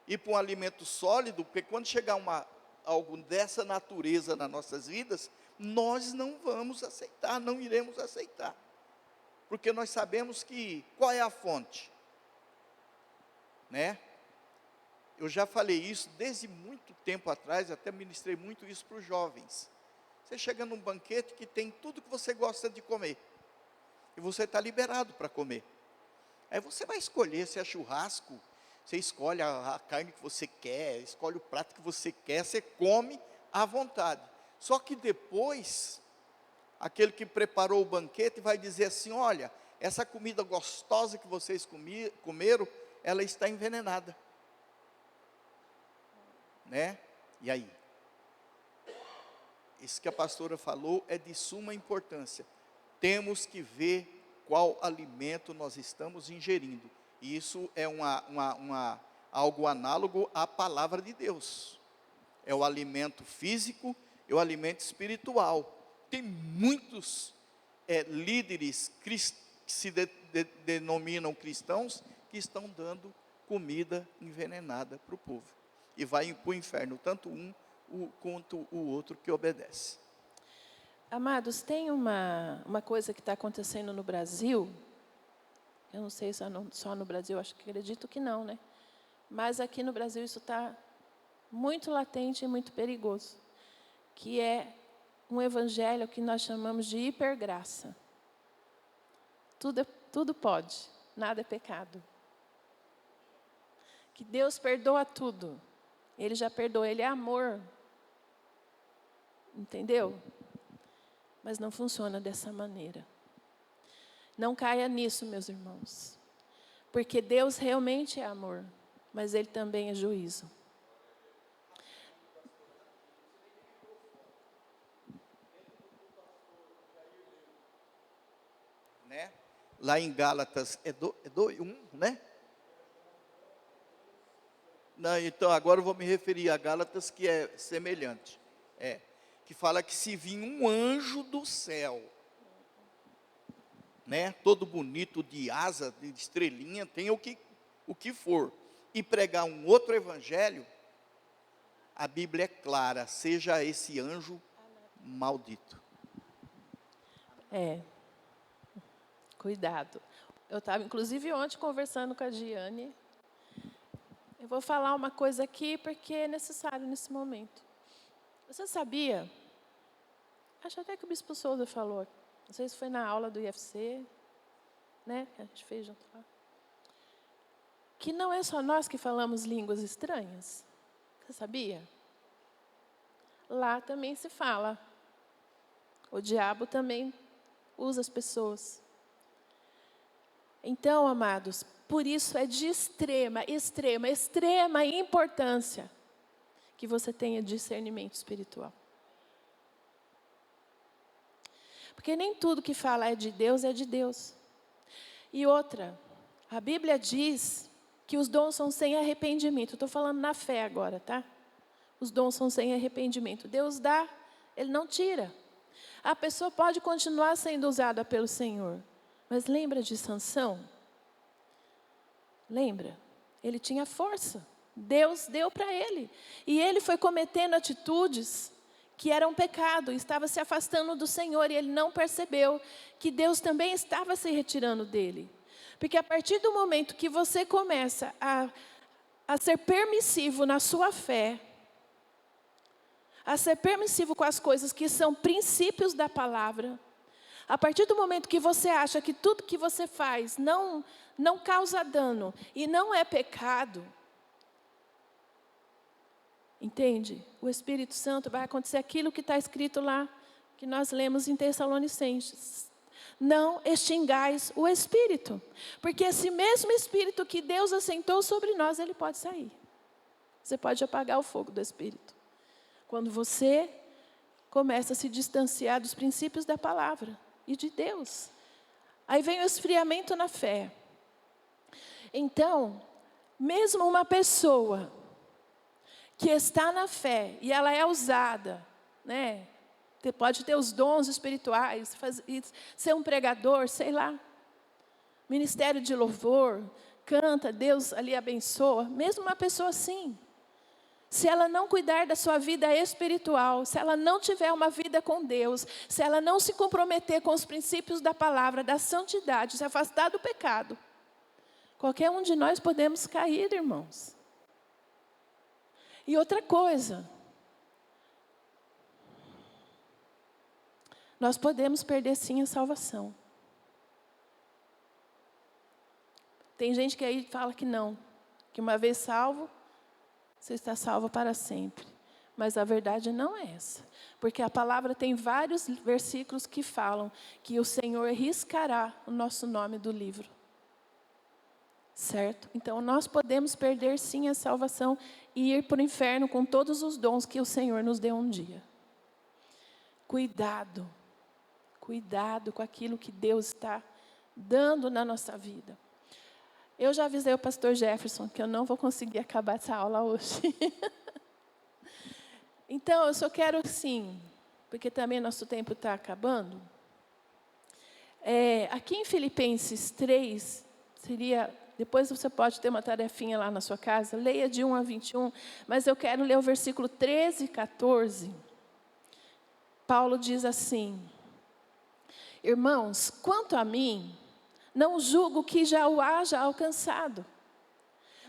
Ir para um alimento sólido, porque quando chegar algo dessa natureza nas nossas vidas, nós não vamos aceitar, não iremos aceitar. Porque nós sabemos que, qual é a fonte? Né? Eu já falei isso desde muito tempo atrás, até ministrei muito isso para os jovens. Você chega num banquete que tem tudo que você gosta de comer. E você está liberado para comer. Aí você vai escolher se é churrasco, você escolhe a carne que você quer, escolhe o prato que você quer, você come à vontade. Só que depois, aquele que preparou o banquete vai dizer assim, olha, essa comida gostosa que vocês comeram, ela está envenenada. Né? E aí? Isso que a pastora falou é de suma importância. Temos que ver qual alimento nós estamos ingerindo. E isso é algo análogo à palavra de Deus. É o alimento físico e o alimento espiritual. Tem muitos líderes que se denominam cristãos que estão dando comida envenenada para o povo. E vai para o inferno, tanto um quanto o outro que obedece. Amados, tem uma coisa que está acontecendo no Brasil, eu não sei se é só no Brasil, acredito que não, né? Mas aqui no Brasil isso está muito latente e muito perigoso, que é um evangelho que nós chamamos de hipergraça. Tudo pode, nada é pecado. Que Deus perdoa tudo. Ele já perdoou, Ele é amor. Entendeu? Mas não funciona dessa maneira. Não caia nisso, meus irmãos. Porque Deus realmente é amor, mas Ele também é juízo. Né? Lá em Gálatas, é 1, né? Não, então, agora eu vou me referir a Gálatas, que é semelhante. Que fala que se vir um anjo do céu, né, todo bonito, de asa, de estrelinha, tem o que for, e pregar um outro evangelho, a Bíblia é clara, seja esse anjo maldito. Cuidado. Eu estava, inclusive, ontem conversando com a Giane. Eu vou falar uma coisa aqui porque é necessário nesse momento. Você sabia acho até que o Bispo Souza falou, não sei se foi na aula do IFC, né, que a gente fez junto lá, que não é só nós que falamos línguas estranhas. Você sabia? Lá também se fala. O diabo também usa as pessoas. Então, amados, por isso é de extrema importância que você tenha discernimento espiritual. Porque nem tudo que fala é de Deus, é de Deus. E outra, a Bíblia diz que os dons são sem arrependimento. Estou falando na fé agora, tá? Os dons são sem arrependimento. Deus dá, Ele não tira. A pessoa pode continuar sendo usada pelo Senhor. Mas lembra de Sansão? Lembra? Ele tinha força. Deus deu para ele. E ele foi cometendo atitudes que eram pecado. Estava se afastando do Senhor. E ele não percebeu que Deus também estava se retirando dele. Porque a partir do momento que você começa a ser permissivo na sua fé, a ser permissivo com as coisas que são princípios da palavra, a partir do momento que você acha que tudo que você faz não causa dano e não é pecado, entende? O Espírito Santo vai acontecer aquilo que está escrito lá, que nós lemos em Tessalonicenses. Não extingais o Espírito, porque esse mesmo Espírito que Deus assentou sobre nós, ele pode sair. Você pode apagar o fogo do Espírito. Quando você começa a se distanciar dos princípios da palavra e de Deus. Aí vem o esfriamento na fé. Então, mesmo uma pessoa que está na fé e ela é usada, né? Pode ter os dons espirituais, ser um pregador, sei lá. Ministério de louvor, canta, Deus ali abençoa. Mesmo uma pessoa assim, se ela não cuidar da sua vida espiritual, se ela não tiver uma vida com Deus, se ela não se comprometer com os princípios da palavra, da santidade, se afastar do pecado, qualquer um de nós podemos cair, irmãos. E outra coisa, nós podemos perder sim a salvação. Tem gente que aí fala que não, que uma vez salvo, você está salvo para sempre. Mas a verdade não é essa. Porque a palavra tem vários versículos que falam que o Senhor riscará o nosso nome do livro. Certo? Então nós podemos perder sim a salvação e ir para o inferno com todos os dons que o Senhor nos deu um dia. Cuidado. Cuidado com aquilo que Deus está dando na nossa vida. Eu já avisei o pastor Jefferson que eu não vou conseguir acabar essa aula hoje. Então, eu só quero, sim, porque também nosso tempo está acabando. Aqui em Filipenses 3, depois você pode ter uma tarefinha lá na sua casa, leia de 1 a 21, mas eu quero ler o versículo 13 e 14. Paulo diz assim: irmãos, quanto a mim, não julgo que já o haja alcançado.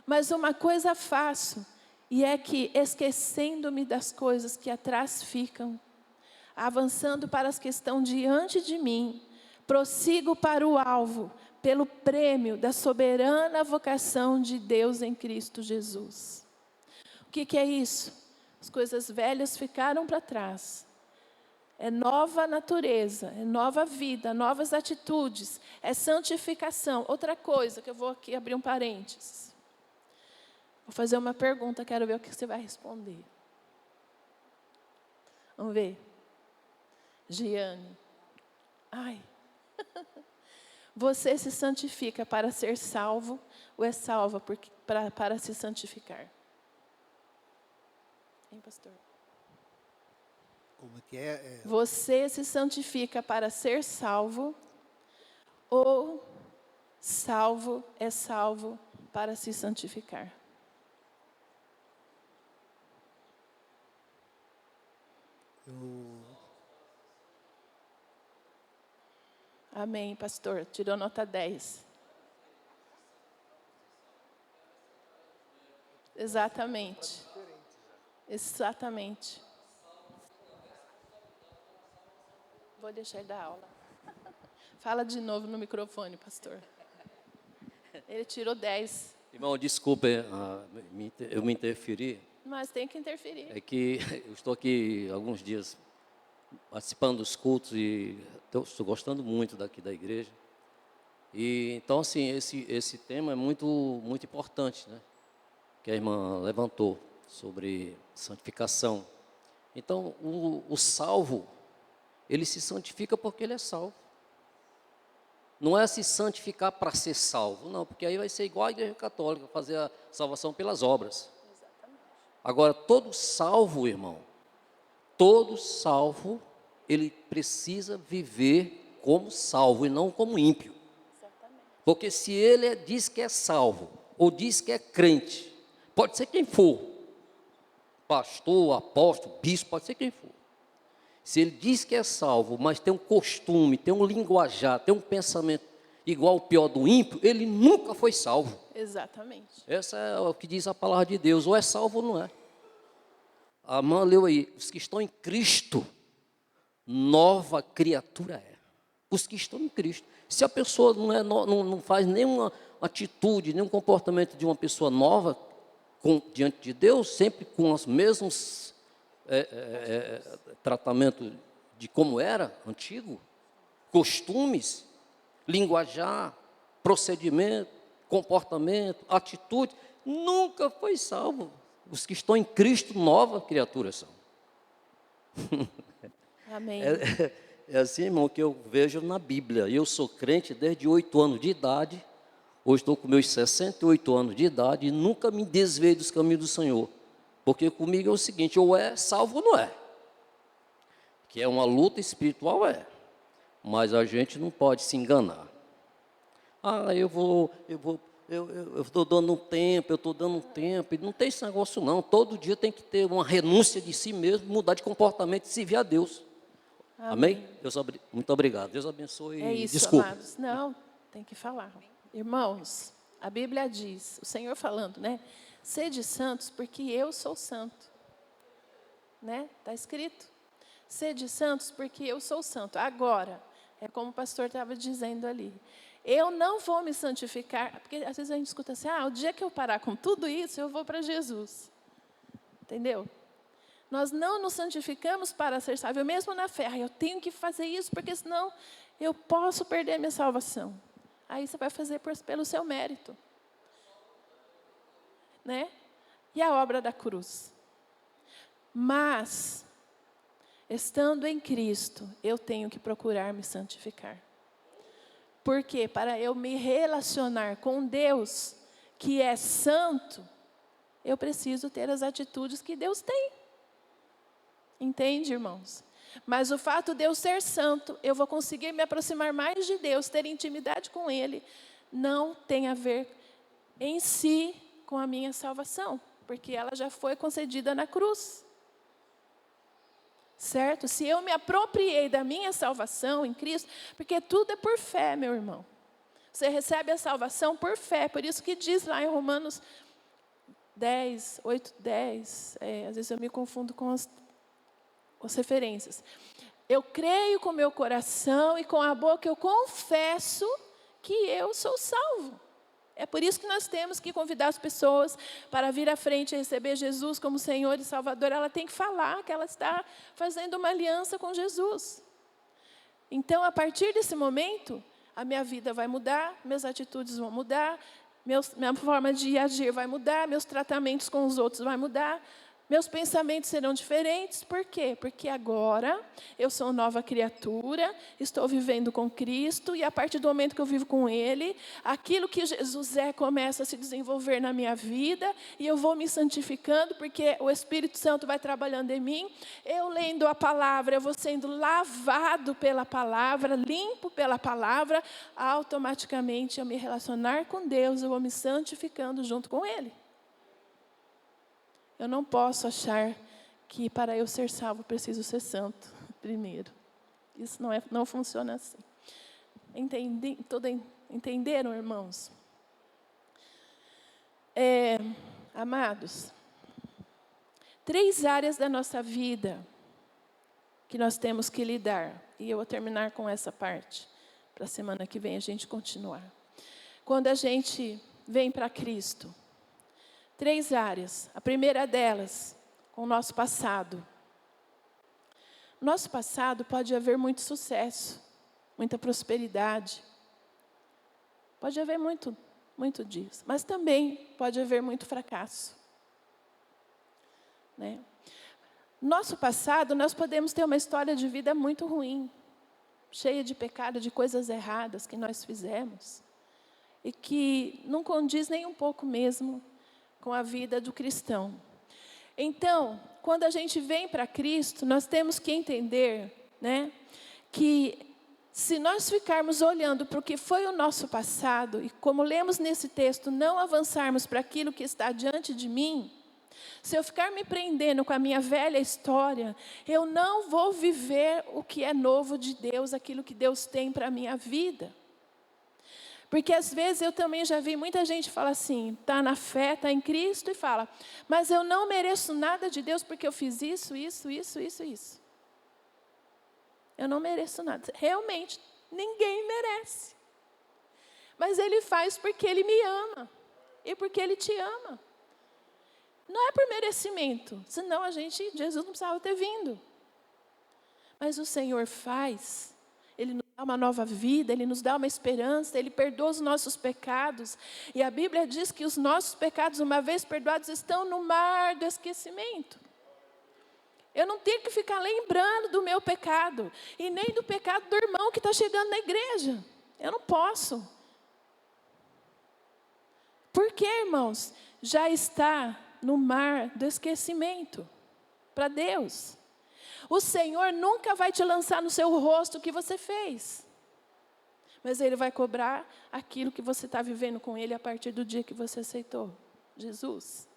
Mas uma coisa faço, e é que, esquecendo-me das coisas que atrás ficam, avançando para as que estão diante de mim, prossigo para o alvo, pelo prêmio da soberana vocação de Deus em Cristo Jesus. O que é isso? As coisas velhas ficaram para trás. É nova natureza, é nova vida, novas atitudes, é santificação. Outra coisa, que eu vou aqui abrir um parênteses. Vou fazer uma pergunta, quero ver o que você vai responder. Vamos ver. Giane. Ai. Você se santifica para ser salvo ou é salva para se santificar? Hein, pastor? Como que é? Você se santifica para ser salvo ou salvo é salvo para se santificar? Amém, pastor. Tirou nota 10. Exatamente. Exatamente. Vou deixar ele dar aula. Fala de novo no microfone, pastor. Ele tirou 10. Irmão, desculpa, eu me interferi. Mas tem que interferir. É que eu estou aqui alguns dias participando dos cultos e estou gostando muito daqui da igreja. E então, assim, esse tema é muito importante, né? Que a irmã levantou sobre santificação. Então, o salvo, ele se santifica porque ele é salvo. Não é se santificar para ser salvo, não, porque aí vai ser igual a igreja católica, fazer a salvação pelas obras. Agora, todo salvo, irmão, todo salvo, ele precisa viver como salvo e não como ímpio. Porque se ele diz que é salvo, ou diz que é crente, pode ser quem for, pastor, apóstolo, bispo, pode ser quem for. Se ele diz que é salvo, mas tem um costume, tem um linguajar, tem um pensamento igual ao pior do ímpio, ele nunca foi salvo. Exatamente. Essa é o que diz a palavra de Deus, ou é salvo ou não é. A irmã leu aí, os que estão em Cristo, nova criatura é. Os que estão em Cristo. Se a pessoa não faz nenhuma atitude, nenhum comportamento de uma pessoa nova diante de Deus, sempre com os mesmos tratamentos de como era antigo, costumes, linguajar, procedimento, comportamento, atitude, nunca foi salvo. Os que estão em Cristo, nova criatura são. Amém. É assim, irmão, que eu vejo na Bíblia. Eu sou crente desde 8 anos de idade. Hoje estou com meus 68 anos de idade e nunca me desviei dos caminhos do Senhor. Porque comigo é o seguinte, ou é salvo ou não é. Que é uma luta espiritual, é. Mas a gente não pode se enganar. Eu estou dando um tempo, e não tem esse negócio não. Todo dia tem que ter uma renúncia de si mesmo, mudar de comportamento e servir a Deus. Amém? Muito obrigado. Deus abençoe. É isso, desculpa. amados. Não, tem que falar. Irmãos, a Bíblia diz, o Senhor falando, né? Sede santos, porque eu sou santo. Né? Está escrito. Sede santos, porque eu sou santo. Agora, é como o pastor estava dizendo ali. Eu não vou me santificar, porque às vezes a gente escuta assim, o dia que eu parar com tudo isso, eu vou para Jesus. Entendeu? Nós não nos santificamos para ser salvos, mesmo na fé. Eu tenho que fazer isso, porque senão eu posso perder a minha salvação. Aí você vai fazer pelo seu mérito. Né? E a obra da cruz. Mas, estando em Cristo, eu tenho que procurar me santificar. Porque para eu me relacionar com Deus, que é santo, eu preciso ter as atitudes que Deus tem. Entende, irmãos? Mas o fato de eu ser santo, eu vou conseguir me aproximar mais de Deus, ter intimidade com Ele, não tem a ver em si com a minha salvação, porque ela já foi concedida na cruz. Certo? Se eu me apropriei da minha salvação em Cristo, porque tudo é por fé, meu irmão. Você recebe a salvação por fé, por isso que diz lá em Romanos 10, 8, 10, às vezes eu me confundo com as referências. Eu creio com o meu coração e com a boca eu confesso que eu sou salvo. É por isso que nós temos que convidar as pessoas para vir à frente e receber Jesus como Senhor e Salvador. Ela tem que falar que ela está fazendo uma aliança com Jesus. Então, a partir desse momento, a minha vida vai mudar, minhas atitudes vão mudar, minha forma de agir vai mudar, meus tratamentos com os outros vai mudar, meus pensamentos serão diferentes. Por quê? Porque agora eu sou nova criatura, estou vivendo com Cristo, e a partir do momento que eu vivo com Ele, aquilo que Jesus começa a se desenvolver na minha vida, e eu vou me santificando, porque o Espírito Santo vai trabalhando em mim. Eu lendo a palavra, eu vou sendo lavado pela palavra, limpo pela palavra, automaticamente eu me relacionar com Deus, eu vou me santificando junto com Ele. Eu não posso achar que para eu ser salvo preciso ser santo primeiro. Isso não funciona assim. Entenderam, irmãos? Amados, 3 áreas da nossa vida que nós temos que lidar. e eu vou terminar com essa parte, para a semana que vem a gente continuar. Quando a gente vem para Cristo, 3 áreas. A primeira delas, com o nosso passado. Nosso passado pode haver muito sucesso, muita prosperidade. Pode haver muito disso, mas também pode haver muito fracasso. Né? Nosso passado, nós podemos ter uma história de vida muito ruim, cheia de pecado, de coisas erradas que nós fizemos, e que não condiz nem um pouco mesmo com a vida do cristão. Então, quando a gente vem para Cristo, nós temos que entender, né, que se nós ficarmos olhando para o que foi o nosso passado, e como lemos nesse texto, não avançarmos para aquilo que está diante de mim, se eu ficar me prendendo com a minha velha história, eu não vou viver o que é novo de Deus, aquilo que Deus tem para a minha vida. Porque às vezes eu também já vi muita gente falar assim, está na fé, está em Cristo e fala, mas eu não mereço nada de Deus porque eu fiz isso. Eu não mereço nada. Realmente, ninguém merece. Mas Ele faz porque Ele me ama e porque Ele te ama. Não é por merecimento, senão Jesus não precisava ter vindo. Mas o Senhor faz, Ele nos dá uma nova vida, Ele nos dá uma esperança, Ele perdoa os nossos pecados. E a Bíblia diz que os nossos pecados, uma vez perdoados, estão no mar do esquecimento. Eu não tenho que ficar lembrando do meu pecado, e nem do pecado do irmão que está chegando na igreja. Eu não posso. Por quê, irmãos? Já está no mar do esquecimento para Deus. O Senhor nunca vai te lançar no seu rosto o que você fez, mas Ele vai cobrar aquilo que você está vivendo com Ele a partir do dia que você aceitou Jesus.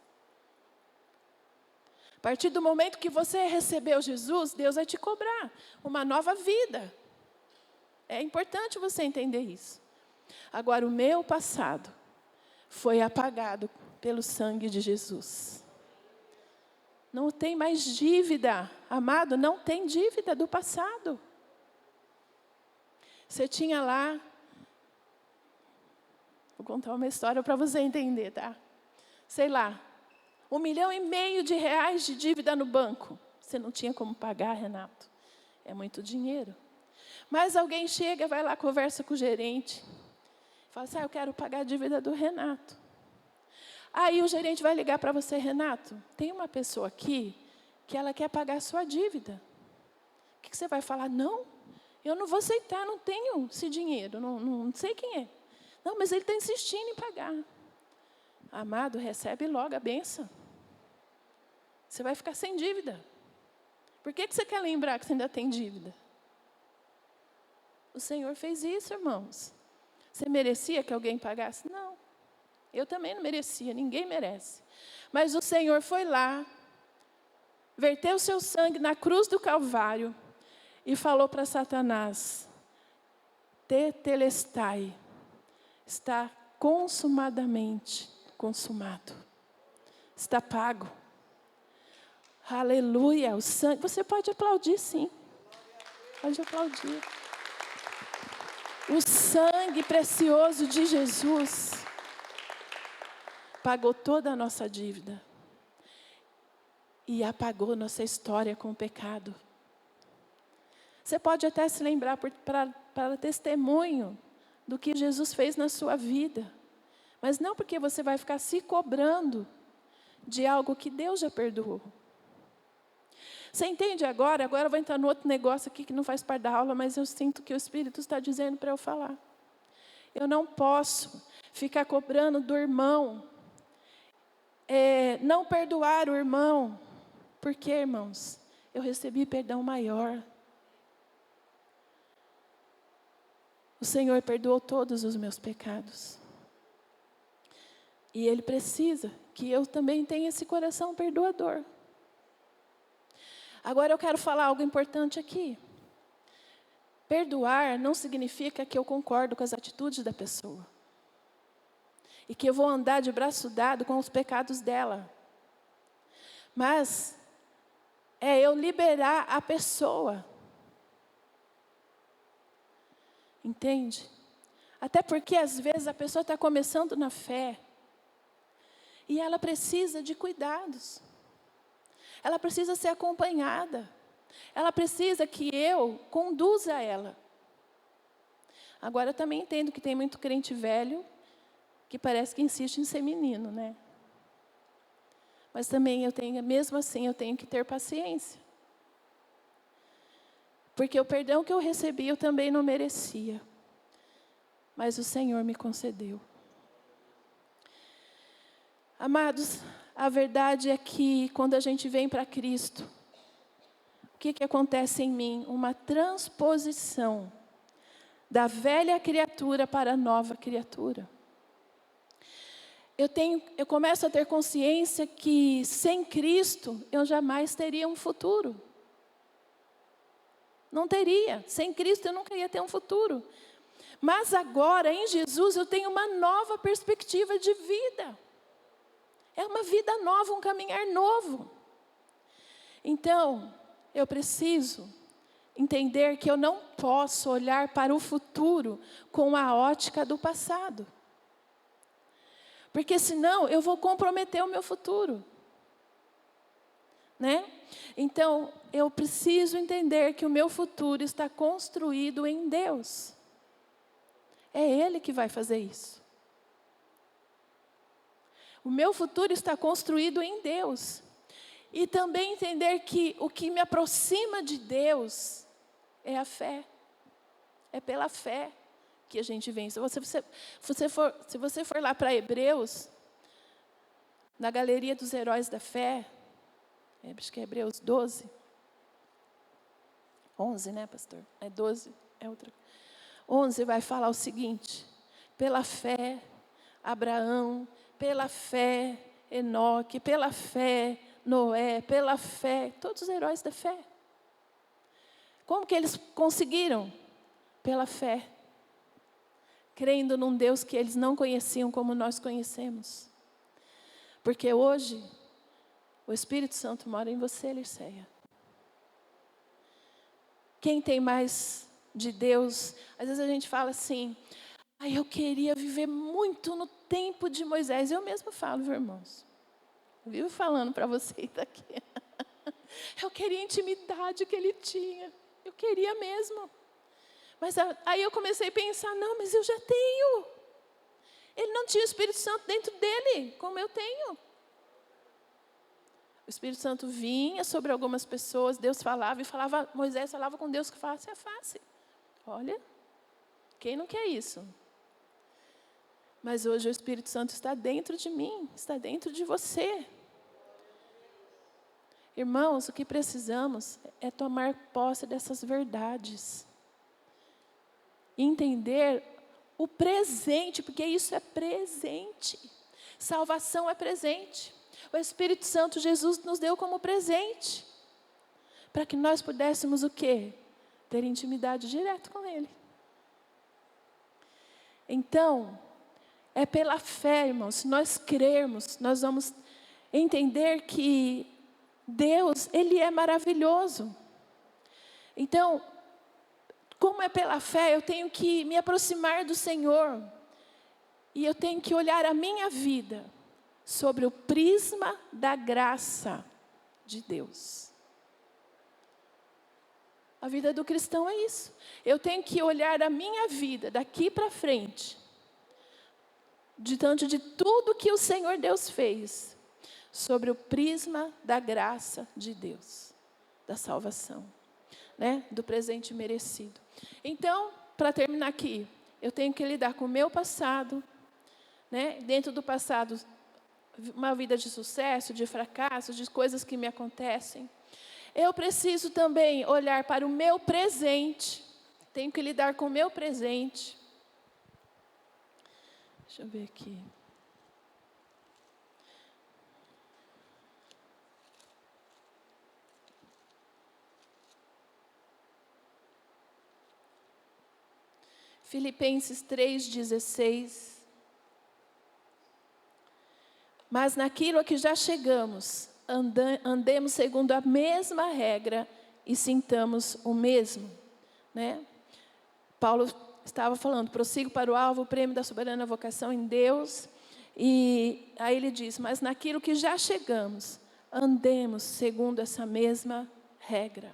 A partir do momento que você recebeu Jesus, Deus vai te cobrar uma nova vida. É importante você entender isso. Agora, o meu passado foi apagado pelo sangue de Jesus. Não tem mais dívida, amado, não tem dívida do passado. Você tinha lá, vou contar uma história para você entender, tá? Sei lá, R$1,5 milhão de dívida no banco. Você não tinha como pagar, Renato. É muito dinheiro. Mas alguém chega, vai lá, conversa com o gerente. Fala assim, eu quero pagar a dívida do Renato. Aí o gerente vai ligar para você, Renato, tem uma pessoa aqui que ela quer pagar a sua dívida. O que você vai falar? Não, eu não vou aceitar, não tenho esse dinheiro, não sei quem é. Não, mas ele está insistindo em pagar. Amado, recebe logo a bênção. Você vai ficar sem dívida. Por que você quer lembrar que você ainda tem dívida? O Senhor fez isso, irmãos. Você merecia que alguém pagasse? Não. Eu também não merecia, ninguém merece. Mas o Senhor foi lá, verteu o seu sangue na cruz do Calvário e falou para Satanás, tetelestai, está consumadamente consumado. Está pago. Aleluia, o sangue. Você pode aplaudir, sim. Pode aplaudir. O sangue precioso de Jesus pagou toda a nossa dívida e apagou nossa história com o pecado. Você pode até se lembrar para testemunho do que Jesus fez na sua vida, mas não porque você vai ficar se cobrando de algo que Deus já perdoou. Você entende agora? Agora eu vou entrar no outro negócio aqui que não faz parte da aula, mas eu sinto que o Espírito está dizendo para eu falar. Eu não posso ficar cobrando do irmão, não perdoar o irmão, porque, irmãos, eu recebi perdão maior. O Senhor perdoou todos os meus pecados. E Ele precisa que eu também tenha esse coração perdoador. Agora eu quero falar algo importante aqui. Perdoar não significa que eu concordo com as atitudes da pessoa. E que eu vou andar de braço dado com os pecados dela. Mas é eu liberar a pessoa. Entende? Até porque, às vezes, a pessoa está começando na fé e ela precisa de cuidados. Ela precisa ser acompanhada. Ela precisa que eu conduza ela. Agora, eu também entendo que tem muito crente velho que parece que insiste em ser menino, né? Mas também mesmo assim, eu tenho que ter paciência. Porque o perdão que eu recebi, eu também não merecia. Mas o Senhor me concedeu. Amados, a verdade é que quando a gente vem para Cristo, o que acontece em mim? Uma transposição da velha criatura para a nova criatura. Eu começo a ter consciência que sem Cristo eu jamais teria um futuro. Não teria. Sem Cristo eu nunca ia ter um futuro. Mas agora, em Jesus, eu tenho uma nova perspectiva de vida. É uma vida nova, um caminhar novo. Então, eu preciso entender que eu não posso olhar para o futuro com a ótica do passado. Porque senão eu vou comprometer o meu futuro. Né? Então, eu preciso entender que o meu futuro está construído em Deus. É Ele que vai fazer isso. O meu futuro está construído em Deus. E também entender que o que me aproxima de Deus é a fé. É pela fé que a gente vem. Se você for lá para Hebreus, na galeria dos heróis da fé, acho que é Hebreus 12. 11, né, pastor? É 12, é outra. 11 vai falar o seguinte: pela fé, Abraão, pela fé, Enoque, pela fé, Noé, pela fé, todos os heróis da fé. Como que eles conseguiram? Pela fé. Crendo num Deus que eles não conheciam como nós conhecemos. Porque hoje, o Espírito Santo mora em você, Liceia. Quem tem mais de Deus? Às vezes a gente fala assim: eu queria viver muito no tempo de Moisés. Eu mesmo falo, viu, irmãos? Eu vivo falando para vocês aqui. Eu queria a intimidade que ele tinha. Eu queria mesmo. Mas aí eu comecei a pensar: não, mas eu já tenho. Ele não tinha o Espírito Santo dentro dele, como eu tenho. O Espírito Santo vinha sobre algumas pessoas, Deus falava e falava, Moisés falava com Deus que face a face. Olha, quem não quer isso? Mas hoje o Espírito Santo está dentro de mim, está dentro de você. Irmãos, o que precisamos é tomar posse dessas verdades. Entender o presente, porque isso é presente. Salvação é presente. O Espírito Santo, Jesus nos deu como presente. Para que nós pudéssemos o quê? Ter intimidade direta com Ele. Então, é pela fé, irmãos, se nós crermos, nós vamos entender que Deus, Ele é maravilhoso. Então, como é pela fé, eu tenho que me aproximar do Senhor. E eu tenho que olhar a minha vida sobre o prisma da graça de Deus. A vida do cristão é isso. Eu tenho que olhar a minha vida daqui para frente, diante de tudo que o Senhor Deus fez, sobre o prisma da graça de Deus, da salvação, né? Do presente merecido. Então, para terminar aqui, eu tenho que lidar com o meu passado, né? Dentro do passado, uma vida de sucesso, de fracasso, de coisas que me acontecem. Eu preciso também olhar para o meu presente. Tenho que lidar com o meu presente. Deixa eu ver aqui. Filipenses 3,16. Mas naquilo a que já chegamos, andemos segundo a mesma regra e sintamos o mesmo. Né? Paulo estava falando, prossigo para o alvo, o prêmio da soberana vocação em Deus. E aí ele diz, mas naquilo que já chegamos, andemos segundo essa mesma regra.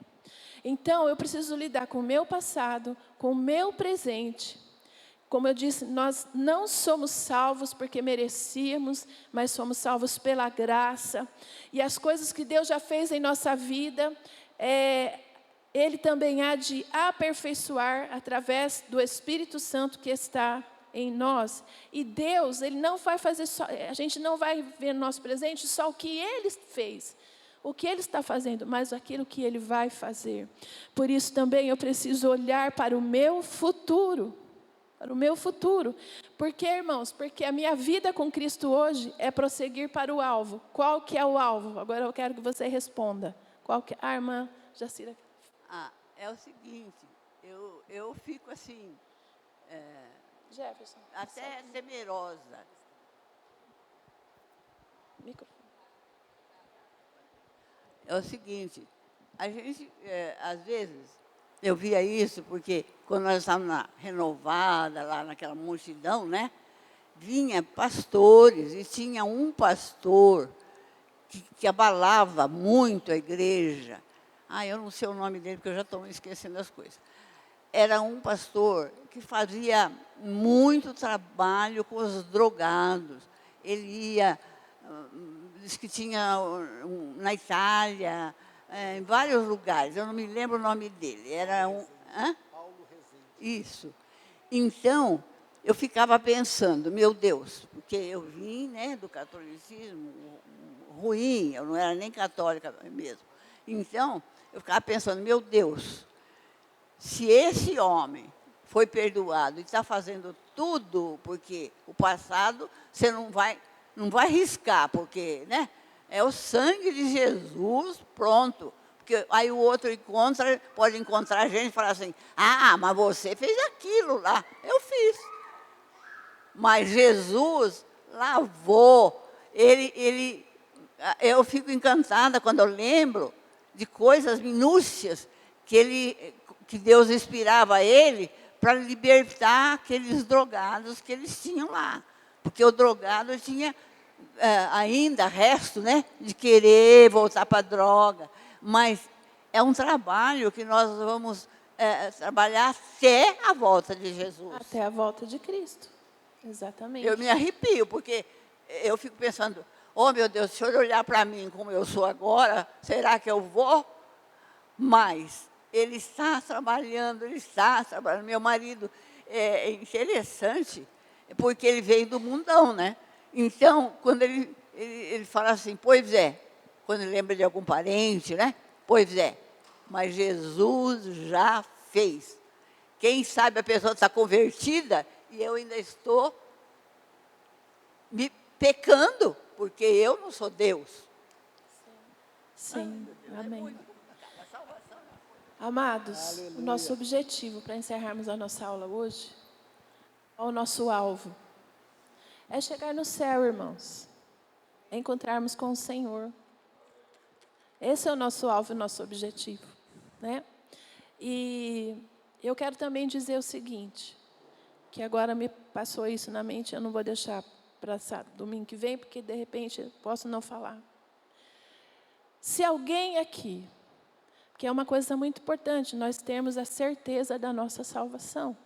Então, eu preciso lidar com o meu passado, com o meu presente. Como eu disse, nós não somos salvos porque merecíamos, mas somos salvos pela graça. E as coisas que Deus já fez em nossa vida, Ele também há de aperfeiçoar através do Espírito Santo que está em nós. E Deus, Ele não vai fazer só, a gente não vai ver no nosso presente só o que Ele fez, o que Ele está fazendo, mas aquilo que Ele vai fazer. Por isso também eu preciso olhar para o meu futuro. Para o meu futuro. Por quê, irmãos? Porque a minha vida com Cristo hoje é prosseguir para o alvo. Qual que é o alvo? Agora eu quero que você responda. Qual que é? A irmã Jacira. É o seguinte, eu fico assim, Jefferson. até temerosa. Microfone. É o seguinte, a gente, às vezes, eu via isso porque quando nós estávamos na renovada, lá naquela multidão, né? Vinha pastores e tinha um pastor que abalava muito a igreja. Eu não sei o nome dele, porque eu já estou me esquecendo das coisas. Era um pastor que fazia muito trabalho com os drogados. Ele ia, diz que tinha na Itália, em vários lugares, eu não me lembro o nome dele. Era um... Paulo Rezende. Isso. Então, eu ficava pensando, meu Deus, porque eu vim, né, do catolicismo ruim, eu não era nem católica mesmo. Então, eu ficava pensando, meu Deus, se esse homem foi perdoado e está fazendo tudo, porque o passado você não vai riscar, porque, né, é o sangue de Jesus, pronto. Porque aí o outro pode encontrar gente e falar assim, mas você fez aquilo lá. Eu fiz. Mas Jesus lavou. Eu fico encantada quando eu lembro de coisas minúcias que Deus inspirava ele para libertar aqueles drogados que eles tinham lá. Porque o drogado tinha ainda resto, né, de querer voltar para a droga. Mas é um trabalho que nós vamos trabalhar até a volta de Jesus. Até a volta de Cristo. Exatamente. Eu me arrepio, porque eu fico pensando, oh, meu Deus, se o Senhor olhar para mim como eu sou agora, será que eu vou? Mas Ele está trabalhando. Meu marido é interessante, porque ele veio do mundão, né? Então, quando ele fala assim, pois é, quando ele lembra de algum parente, né? Pois é, mas Jesus já fez. Quem sabe a pessoa está convertida e eu ainda estou me pecando, porque eu não sou Deus. Sim, amém. Amados, o nosso objetivo para encerrarmos a nossa aula hoje, o nosso alvo, é chegar no céu, irmãos. É encontrarmos com o Senhor. Esse é o nosso alvo e o nosso objetivo, né? E eu quero também dizer o seguinte, que agora me passou isso na mente, eu não vou deixar para domingo que vem, porque de repente eu posso não falar. Se alguém aqui, que é uma coisa muito importante, nós temos a certeza da nossa salvação.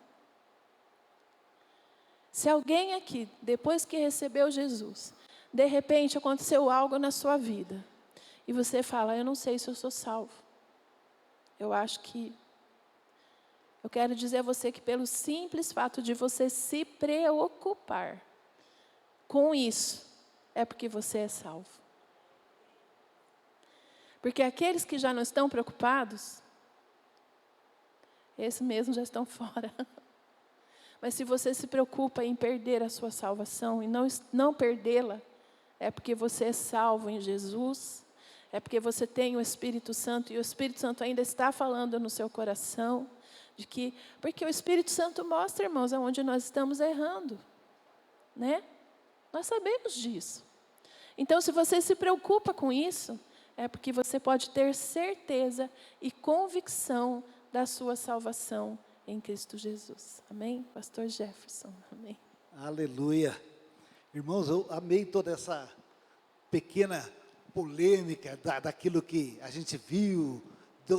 Se alguém aqui, depois que recebeu Jesus, de repente aconteceu algo na sua vida, e você fala, eu não sei se eu sou salvo. Eu quero dizer a você que pelo simples fato de você se preocupar com isso, é porque você é salvo. Porque aqueles que já não estão preocupados, esses mesmos já estão fora. Mas se você se preocupa em perder a sua salvação e não perdê-la, é porque você é salvo em Jesus, é porque você tem o Espírito Santo, e o Espírito Santo ainda está falando no seu coração, porque o Espírito Santo mostra, irmãos, aonde nós estamos errando, né? Nós sabemos disso. Então, se você se preocupa com isso, é porque você pode ter certeza e convicção da sua salvação em Cristo Jesus. Amém? Pastor Jefferson, amém. Aleluia. Irmãos, eu amei toda essa pequena polêmica daquilo que a gente viu,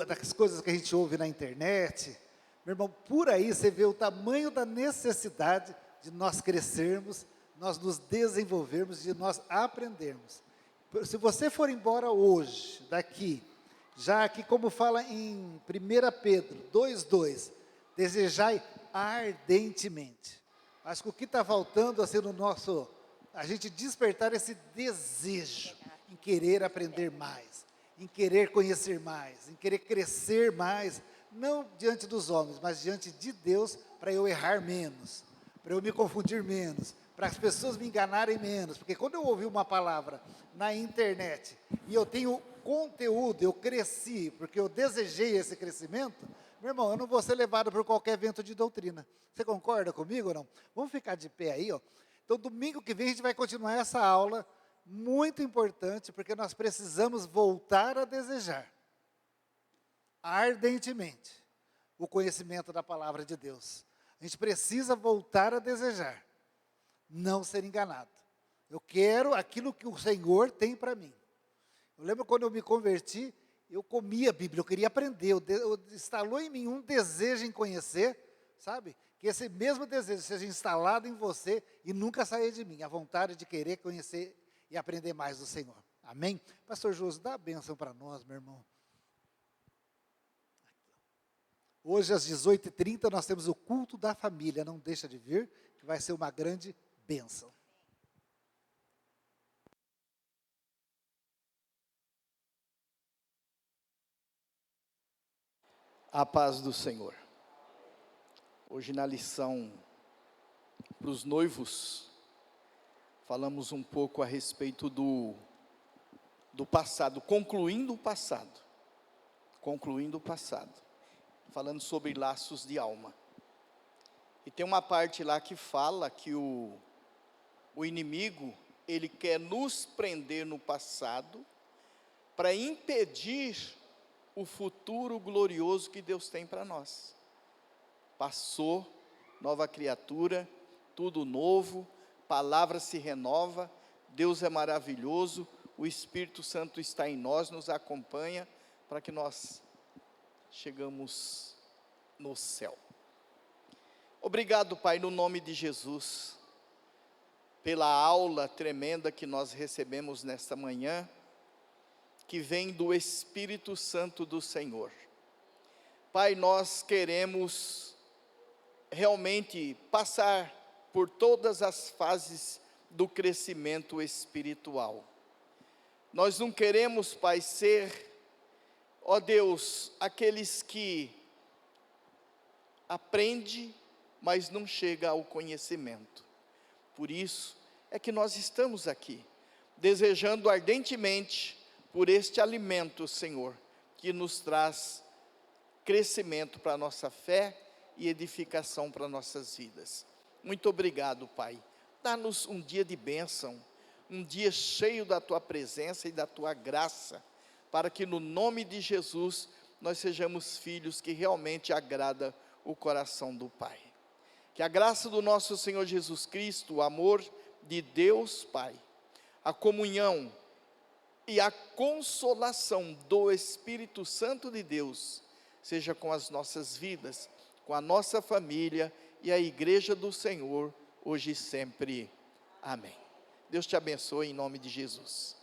das coisas que a gente ouve na internet. Meu irmão, por aí você vê o tamanho da necessidade de nós crescermos, nós nos desenvolvermos, de nós aprendermos. Se você for embora hoje, daqui, já aqui como fala em 1 Pedro 2,2, desejai ardentemente. Acho que o que está faltando assim no nosso, a gente despertar esse desejo em querer aprender mais, em querer conhecer mais, em querer crescer mais, não diante dos homens, mas diante de Deus, para eu errar menos, para eu me confundir menos, para as pessoas me enganarem menos, porque quando eu ouvi uma palavra na internet, e eu tenho conteúdo, eu cresci, porque eu desejei esse crescimento, meu irmão, eu não vou ser levado por qualquer vento de doutrina. Você concorda comigo ou não? Vamos ficar de pé aí, ó. Então, domingo que vem a gente vai continuar essa aula, muito importante, porque nós precisamos voltar a desejar, ardentemente, o conhecimento da palavra de Deus. A gente precisa voltar a desejar, não ser enganado. Eu quero aquilo que o Senhor tem para mim. Eu lembro quando eu me converti, eu comia a Bíblia, eu queria aprender, instalou em mim um desejo em conhecer, sabe? Que esse mesmo desejo seja instalado em você e nunca saia de mim, a vontade de querer conhecer e aprender mais do Senhor. Amém? Pastor Josi, dá a bênção para nós, meu irmão. Hoje às 18h30 nós temos o culto da família, não deixa de vir, que vai ser uma grande bênção. A paz do Senhor. Hoje na lição para os noivos, falamos um pouco a respeito do passado, concluindo o passado, falando sobre laços de alma. E tem uma parte lá que fala que o inimigo, ele quer nos prender no passado, para impedir o futuro glorioso que Deus tem para nós. Passou, nova criatura, tudo novo, palavra se renova, Deus é maravilhoso, o Espírito Santo está em nós, nos acompanha, para que nós chegamos no céu. Obrigado, Pai, no nome de Jesus, pela aula tremenda que nós recebemos nesta manhã, que vem do Espírito Santo do Senhor. Pai, nós queremos realmente passar por todas as fases do crescimento espiritual. Nós não queremos, Pai, ser, ó Deus, aqueles que aprende, mas não chega ao conhecimento. Por isso é que nós estamos aqui, desejando ardentemente por este alimento, Senhor, que nos traz crescimento para a nossa fé e edificação para nossas vidas. Muito obrigado, Pai. Dá-nos um dia de bênção, um dia cheio da Tua presença e da Tua graça, para que no nome de Jesus, nós sejamos filhos que realmente agrada o coração do Pai. Que a graça do nosso Senhor Jesus Cristo, o amor de Deus Pai, a comunhão e a consolação do Espírito Santo de Deus, seja com as nossas vidas, com a nossa família e a igreja do Senhor, hoje e sempre. Amém. Deus te abençoe em nome de Jesus.